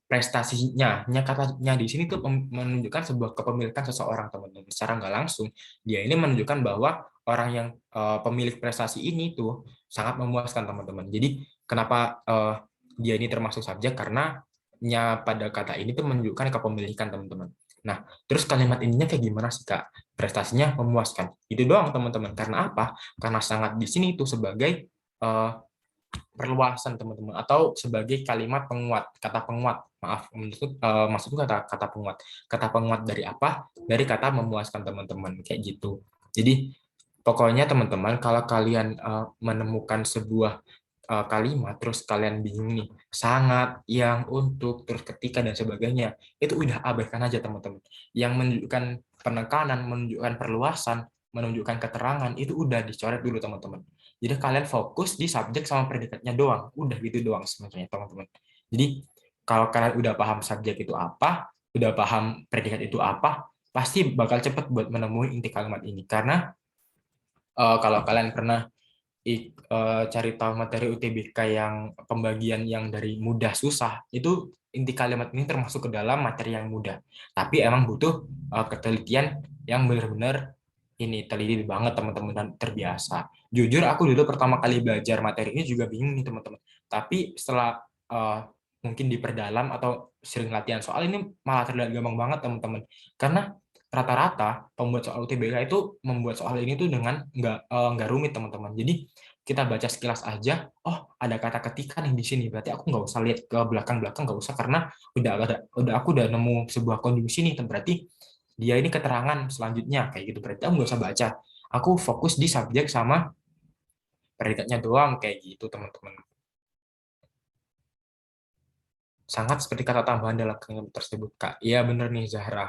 prestasinya, katanya di sini tuh menunjukkan sebuah kepemilikan seseorang, teman-teman. Secara nggak langsung, dia ini menunjukkan bahwa orang yang pemilik prestasi ini tuh sangat memuaskan, teman-teman. Jadi kenapa dia ini termasuk subjek? Karena pada kata ini tuh menunjukkan kepemilikan, teman-teman. Nah, terus kalimat ininya kayak gimana sih, Kak? Prestasinya memuaskan. Itu doang, teman-teman. Karena apa? Karena sangat di sini itu sebagai perluasan, teman-teman, atau sebagai kalimat penguat, kata penguat. Maaf, maksudku kata penguat dari apa? Dari kata memuaskan, teman-teman, kayak gitu. Jadi pokoknya teman-teman, kalau kalian menemukan sebuah kalimat terus kalian bingung nih, sangat, yang, untuk, terus ketika dan sebagainya, itu udah abaikan aja teman-teman. Yang menunjukkan penekanan, menunjukkan perluasan, menunjukkan keterangan, itu udah dicoret dulu teman-teman. Jadi kalian fokus di subjek sama predikatnya doang, udah gitu doang sebenarnya teman-teman. Jadi kalau kalian udah paham subjek itu apa, udah paham predikat itu apa, pasti bakal cepet buat menemui inti kalimat ini. Karena kalau kalian pernah cari tahu materi UTBK yang pembagian yang dari mudah susah, itu inti kalimat ini termasuk ke dalam materi yang mudah. Tapi emang butuh ketelitian yang benar-benar ini teliti banget teman-teman dan terbiasa. Jujur aku dulu pertama kali belajar materi ini juga bingung nih teman-teman. Tapi setelah mungkin diperdalam atau sering latihan soal ini malah terlihat gampang banget teman-teman. Karena rata-rata pembuat soal UTBK itu membuat soal ini tuh dengan nggak rumit teman-teman. Jadi kita baca sekilas aja, oh ada kata ketika nih di sini, berarti aku nggak usah lihat ke belakang-belakang, nggak usah karena aku udah nemu sebuah konjungsi nih, berarti dia ini keterangan selanjutnya kayak gitu, berarti aku nggak usah baca, aku fokus di subjek sama predikatnya doang kayak gitu teman-teman. Sangat seperti kata tambahan dalam kalimat tersebut Kak. Iya bener nih Zahra.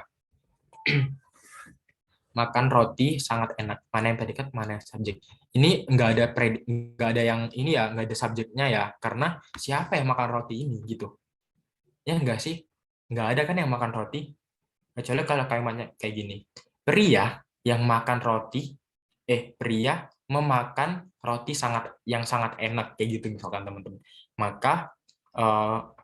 Makan roti sangat enak. Mana yang predikat, mana yang subjek. Ini nggak ada yang ini ya, nggak ada subjeknya ya. Karena siapa yang makan roti ini gitu? Ya enggak sih? Nggak ada kan yang makan roti. Kecuali kalau kalimatnya kayak gini. Pria yang makan roti, pria memakan roti yang sangat enak kayak gitu misalkan teman-teman. Maka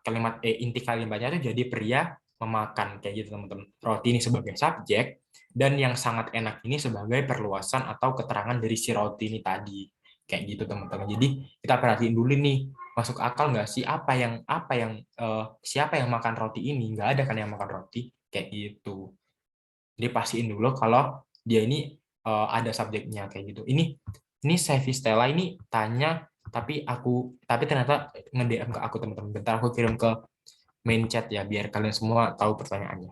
kalimat inti kalimatnya itu jadi pria memakan kayak gitu teman-teman. Roti ini sebagai subjek dan yang sangat enak ini sebagai perluasan atau keterangan dari si roti ini tadi kayak gitu teman-teman. Jadi kita perhatiin dulu nih, masuk akal nggak sih siapa yang makan roti ini? Nggak ada kan yang makan roti kayak gitu. Jadi pastiin dulu kalau dia ini ada subjeknya kayak gitu. Ini Sevi Stella ini tanya tapi ternyata nge-DM ke aku teman-teman. Bentar aku kirim ke main chat ya biar kalian semua tahu pertanyaannya.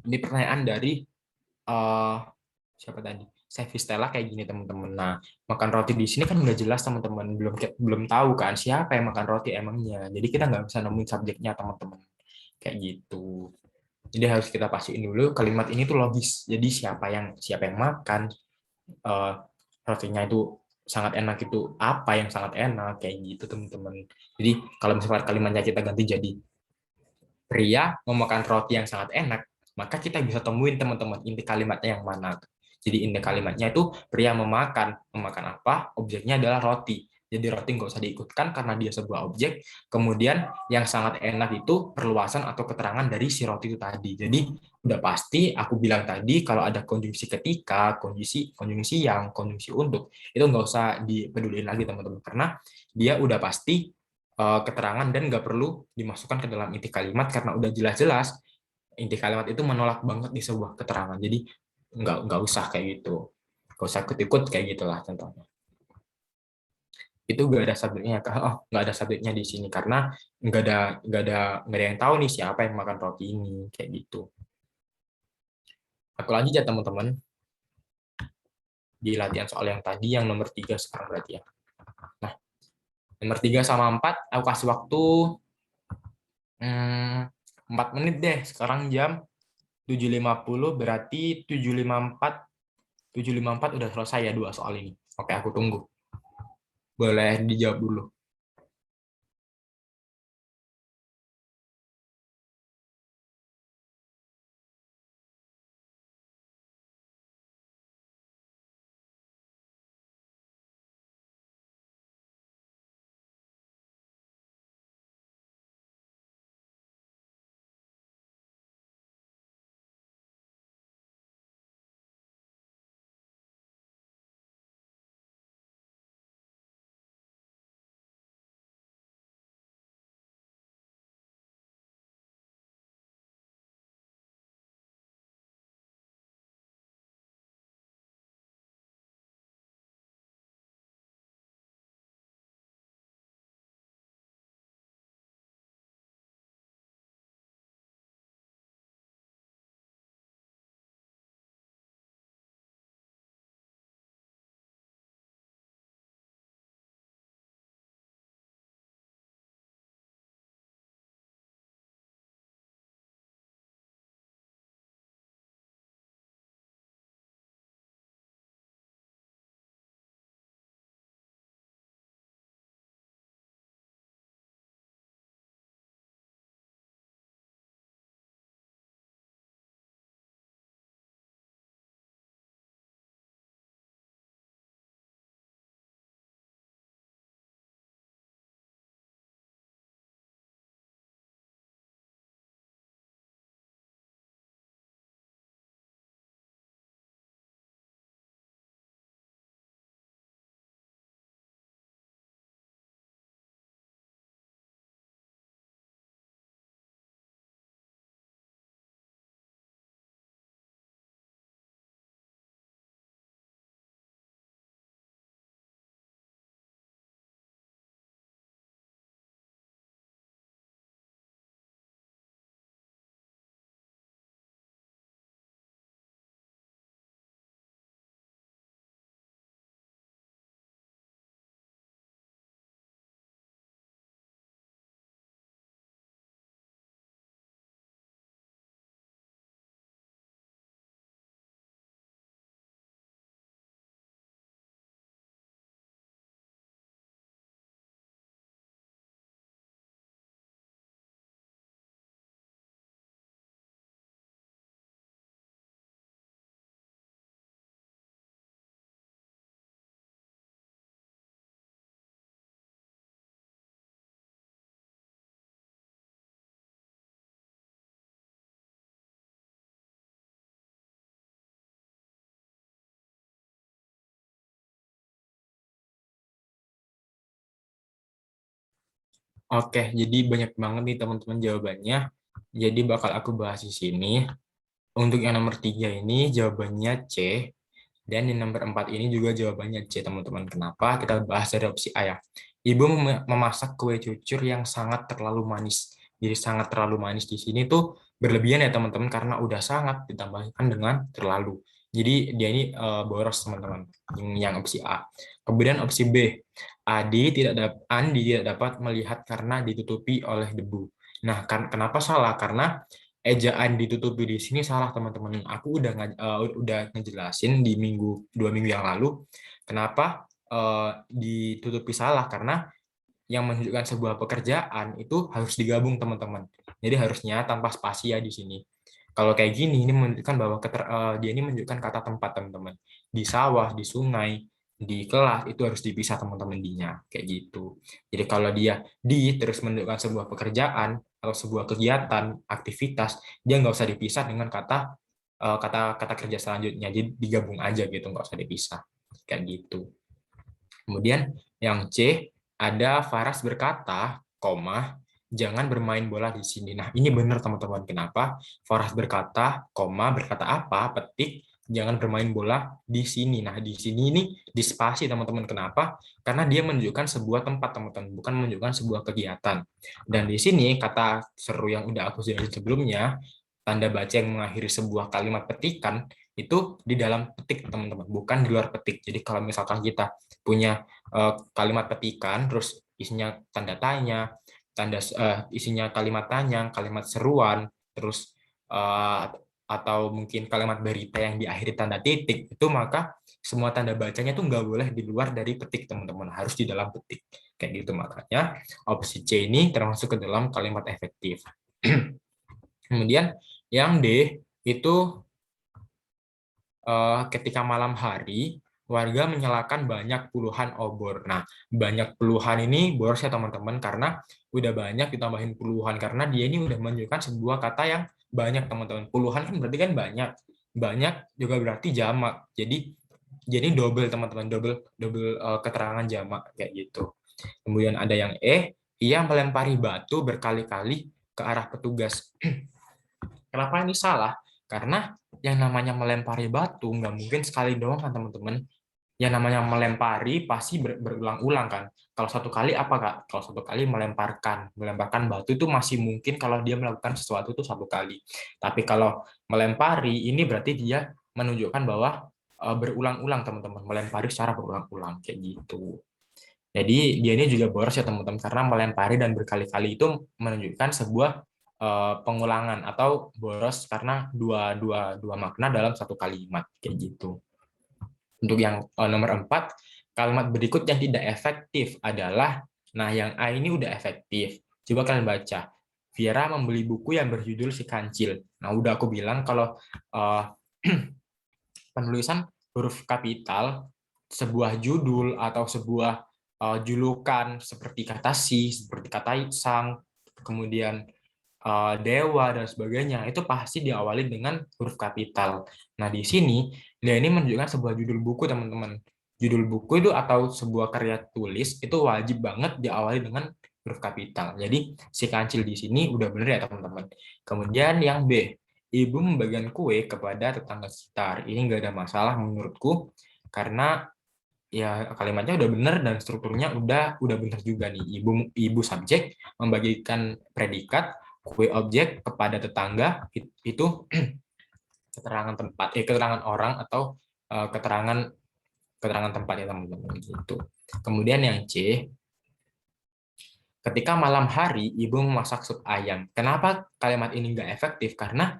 Ini pertanyaan dari siapa tadi? Sevi Stella kayak gini teman-teman. Nah, makan roti di sini kan udah jelas teman-teman, belum tahu kan siapa yang makan roti emangnya. Jadi kita nggak bisa nemuin subjeknya teman-teman. Kayak gitu. Jadi harus kita pastiin dulu kalimat ini tuh logis. Jadi siapa yang makan rotinya itu sangat enak, itu apa yang sangat enak kayak gitu teman-teman. Jadi kalau misalkan kalimatnya kita ganti jadi pria memakan roti yang sangat enak, maka kita bisa temuin teman-teman inti kalimatnya yang mana. Jadi inti kalimatnya itu pria memakan apa? Objeknya adalah roti. Jadi roti nggak usah diikutkan karena dia sebuah objek. Kemudian yang sangat enak itu perluasan atau keterangan dari si roti itu tadi. Jadi udah pasti aku bilang tadi kalau ada konjungsi ketika, konjungsi yang, konjungsi untuk, itu nggak usah dipedulin lagi teman-teman karena dia udah pasti keterangan dan nggak perlu dimasukkan ke dalam inti kalimat karena udah jelas-jelas inti kalimat itu menolak banget di sebuah keterangan. Jadi nggak usah kayak gitu, nggak usah ikut-ikut kayak gitulah contohnya. Itu nggak ada subjeknya, nggak ada subjeknya di sini karena nggak ada yang tahu nih siapa yang makan roti ini kayak gitu. Aku lanjut ya teman-teman di latihan soal yang tadi yang nomor 3 sekarang berarti ya. Nah, nomor 3 sama 4 aku kasih waktu 4 menit deh. Sekarang jam 7.50 berarti 7.54 udah selesai ya 2 soal ini. Oke, aku tunggu. Boleh dijawab dulu. Oke, jadi banyak banget nih teman-teman jawabannya. Jadi bakal aku bahas di sini. Untuk yang nomor 3 ini jawabannya C. Dan yang nomor 4 ini juga jawabannya C, teman-teman. Kenapa? Kita bahas dari opsi A ya. Ibu memasak kue cucur yang sangat terlalu manis. Jadi sangat terlalu manis di sini tuh berlebihan ya teman-teman, karena udah sangat ditambahkan dengan terlalu. Jadi dia ini boros teman-teman. Yang opsi A. Kemudian opsi B. Andi tidak dapat melihat karena ditutupi oleh debu. Nah, kenapa salah? Karena ejaan ditutupi di sini salah teman-teman. Aku udah ngejelasin di 2 minggu yang lalu kenapa ditutupi salah, karena yang menunjukkan sebuah pekerjaan itu harus digabung teman-teman. Jadi harusnya tanpa spasi ya di sini. Kalau kayak gini ini menunjukkan bahwa dia ini menunjukkan kata tempat teman-teman. Di sawah, di sungai, di kelas itu harus dipisah teman-teman dinya kayak gitu. Jadi kalau dia terus menunjukkan sebuah pekerjaan atau sebuah kegiatan, aktivitas, dia nggak usah dipisah dengan kata kerja selanjutnya. Jadi digabung aja gitu, nggak usah dipisah kayak gitu. Kemudian yang C, ada Faras berkata, koma, jangan bermain bola di sini. Nah, ini benar teman-teman. Kenapa? Faras berkata, koma, berkata apa? Petik, jangan bermain bola di sini. Nah, di sini ini di spasi teman-teman. Kenapa? Karena dia menunjukkan sebuah tempat teman-teman, bukan menunjukkan sebuah kegiatan. Dan di sini kata seru yang udah aku jelasin sebelumnya, tanda baca yang mengakhiri sebuah kalimat petikan itu di dalam petik teman-teman, bukan di luar petik. Jadi kalau misalkan kita punya kalimat petikan, terus isinya tanda tanya, isinya kalimat tanya, kalimat seruan, terus atau mungkin kalimat berita yang diakhiri tanda titik, itu maka semua tanda bacanya tuh nggak boleh di luar dari petik teman-teman, harus di dalam petik kayak gitu. Makanya opsi C ini termasuk ke dalam kalimat efektif. Kemudian yang D itu ketika malam hari warga menyalakan banyak puluhan obor. Nah, banyak puluhan ini boros ya teman-teman, karena udah banyak ditambahin puluhan, karena dia ini udah menunjukkan sebuah kata yang banyak teman-teman. Puluhan kan berarti kan banyak. Banyak juga berarti jamak. Jadi double teman-teman, double keterangan jamak kayak gitu. Kemudian ada yang E, ia melempari batu berkali-kali ke arah petugas. Kenapa ini salah? Karena yang namanya melempari batu nggak mungkin sekali doang kan teman-teman. Yang namanya melempari pasti berulang-ulang kan. Kalau satu kali apa Kak? Kalau satu kali melemparkan batu itu masih mungkin kalau dia melakukan sesuatu itu satu kali. Tapi kalau melempari ini berarti dia menunjukkan bahwa berulang-ulang teman-teman, melempari secara berulang-ulang kayak gitu. Jadi dia ini juga boros ya teman-teman, karena melempari dan berkali-kali itu menunjukkan sebuah pengulangan atau boros karena dua makna dalam satu kalimat kayak gitu. Untuk yang nomor 4, kalimat berikut yang tidak efektif adalah, nah yang A ini udah efektif. Coba kalian baca. Viera membeli buku yang berjudul Si Kancil. Nah, udah aku bilang kalau penulisan huruf kapital, sebuah judul atau sebuah julukan seperti kata si, seperti kata sang, kemudian dewa dan sebagainya, itu pasti diawali dengan huruf kapital. Nah, di sini dia ini menunjukkan sebuah judul buku, teman-teman. Judul buku itu atau sebuah karya tulis itu wajib banget diawali dengan huruf kapital. Jadi si kancil di sini udah bener ya, teman-teman. Kemudian yang B, ibu membagikan kue kepada tetangga sekitar. Ini nggak ada masalah menurutku, karena ya kalimatnya udah bener dan strukturnya udah bener juga nih. Ibu subjek membagikan predikat, kue objek kepada tetangga itu keterangan tempat, keterangan orang atau keterangan tempat ya teman-teman gitu. Kemudian yang C, ketika malam hari ibu memasak sup ayam. Kenapa kalimat ini nggak efektif? Karena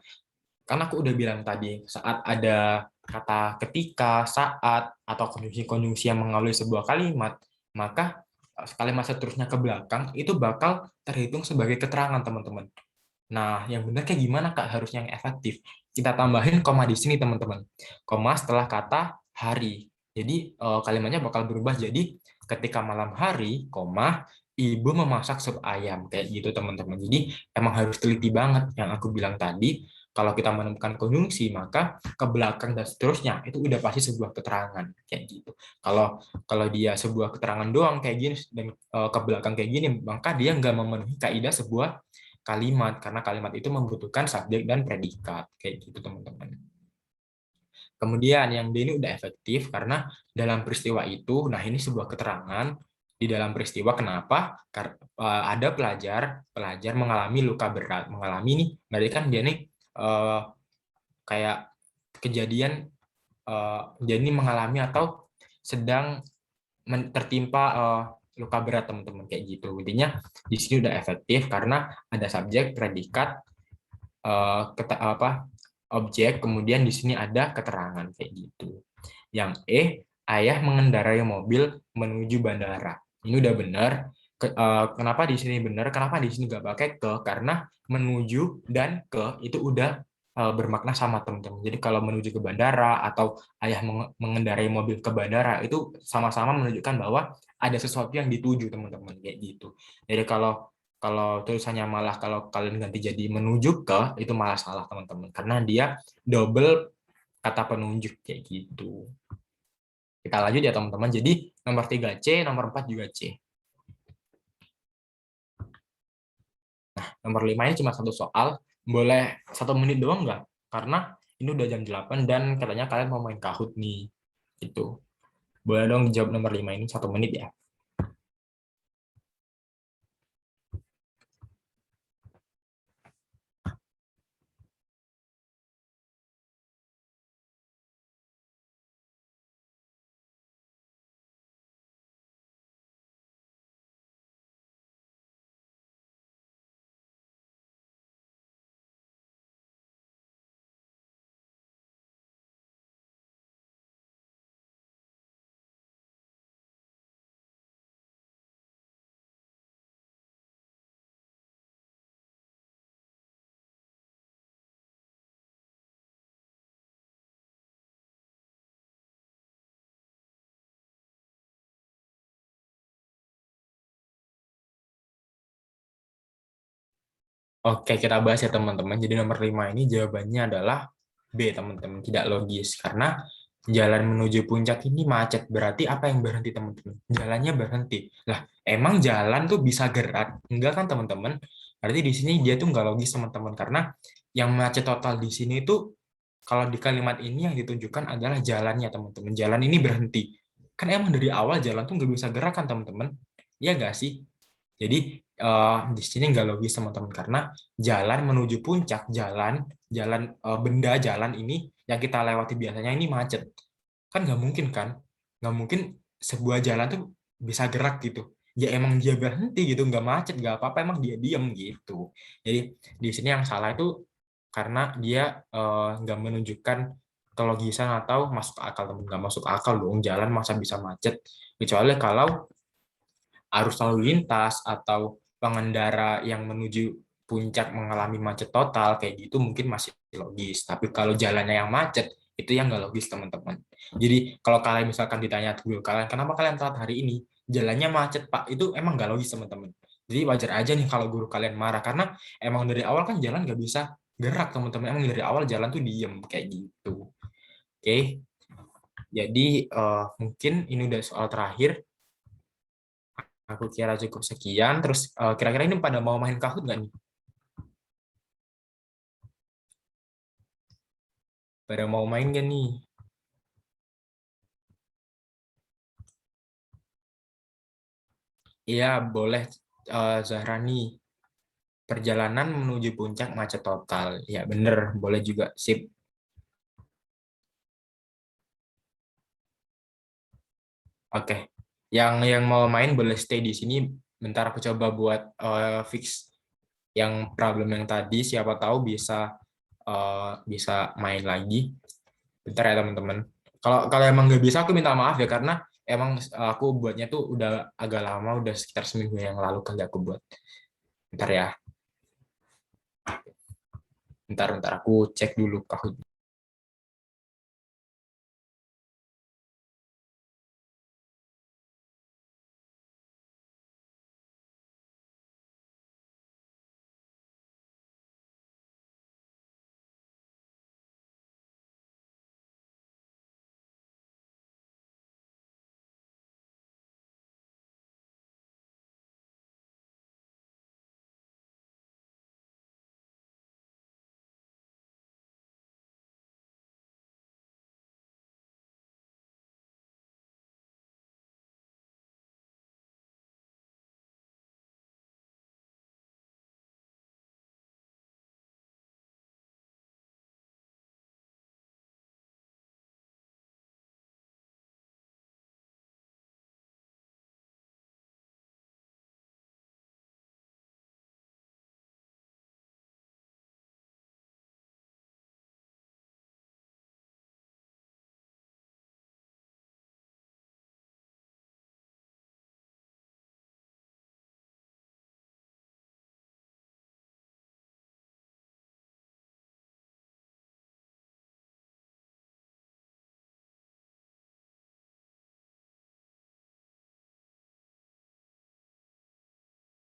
aku udah bilang tadi, saat ada kata ketika, saat, atau konjungsi-konjungsi yang mengawali sebuah kalimat, maka kalimat seterusnya ke belakang itu bakal terhitung sebagai keterangan, teman-teman. Nah, yang benar kayak gimana, Kak? Harusnya yang efektif. Kita tambahin koma di sini, teman-teman. Koma setelah kata hari. Jadi, kalimatnya bakal berubah jadi ketika malam hari, koma, ibu memasak sup ayam. Kayak gitu, teman-teman. Jadi, emang harus teliti banget yang aku bilang tadi. kalau kita menemukan konjungsi, maka ke belakang dan seterusnya itu udah pasti sebuah keterangan kayak gitu. Kalau dia sebuah keterangan doang kayak gini dan ke belakang kayak gini, maka dia nggak memenuhi kaidah sebuah kalimat, karena kalimat itu membutuhkan subjek dan predikat kayak gitu teman-teman. Kemudian yang D ini udah efektif karena dalam peristiwa itu, nah ini sebuah keterangan di dalam peristiwa kenapa ada pelajar mengalami luka berat, mengalami nih, berarti kan dia nih kayak kejadian dia ini mengalami atau sedang tertimpa luka berat teman-teman kayak gitu. Intinya di sini udah efektif karena ada subjek, predikat, objek, kemudian di sini ada keterangan kayak gitu. Yang E, ayah mengendarai mobil menuju bandara. Ini udah benar. Kenapa di sini benar? Kenapa di sini nggak pakai ke? Karena menuju dan ke itu udah bermakna sama teman-teman. Jadi kalau menuju ke bandara atau ayah mengendarai mobil ke bandara itu sama-sama menunjukkan bahwa ada sesuatu yang dituju teman-teman kayak gitu. Jadi kalau tulisannya malah kalau kalian ganti jadi menuju ke itu malah salah teman-teman karena dia double kata penunjuk kayak gitu. Kita lanjut ya teman-teman. Jadi nomor 3 C, nomor 4 juga C. Nah, nomor 5 ini cuma satu soal. Boleh 1 menit doang nggak? Karena ini udah jam 8 dan katanya kalian mau main Kahoot nih. Gitu. Boleh dong jawab nomor 5 ini 1 menit ya. Oke, kita bahas ya teman-teman. Jadi nomor 5 ini jawabannya adalah B, teman-teman. Tidak logis. Karena jalan menuju puncak ini macet. Berarti apa yang berhenti, teman-teman? Jalannya berhenti. Lah, emang jalan tuh bisa gerak? Enggak kan, teman-teman? Berarti di sini dia tuh nggak logis, teman-teman. Karena yang macet total di sini itu, kalau di kalimat ini yang ditunjukkan adalah jalannya, teman-teman. Jalan ini berhenti. Kan emang dari awal jalan tuh nggak bisa gerak kan, teman-teman? Iya nggak sih? Jadi di sini nggak logis teman-teman karena jalan menuju puncak benda jalan ini yang kita lewati biasanya ini macet kan nggak mungkin sebuah jalan tuh bisa gerak gitu ya emang dia berhenti gitu nggak macet nggak apa-apa emang dia diam gitu jadi di sini yang salah itu karena dia nggak menunjukkan kelogisan atau masuk akal teman nggak masuk akal dong jalan masa bisa macet kecuali kalau arus lalu lintas atau pengendara yang menuju puncak mengalami macet total kayak gitu mungkin masih logis tapi kalau jalannya yang macet itu yang nggak logis teman-teman jadi kalau kalian misalkan ditanya guru kalian kenapa kalian telat hari ini jalannya macet pak itu emang nggak logis teman-teman jadi wajar aja nih kalau guru kalian marah karena emang dari awal kan jalan nggak bisa gerak teman-teman emang dari awal jalan tuh diem kayak gitu oke jadi mungkin ini udah soal terakhir. Aku kira cukup sekian. Terus kira-kira ini pada mau main Kahoot nggak nih? Pada mau main nggak nih? Iya, boleh Zahrani. Perjalanan menuju puncak macet total. Ya, bener. Boleh juga. Sip. Oke. Yang mau main boleh stay di sini. Bentar aku coba buat fix yang problem yang tadi. Siapa tahu bisa main lagi. Bentar ya teman-teman. Kalau emang nggak bisa aku minta maaf ya karena emang aku buatnya tuh udah agak lama, udah sekitar seminggu yang lalu kali aku buat. Bentar ya. Bentar aku cek dulu Kahoot.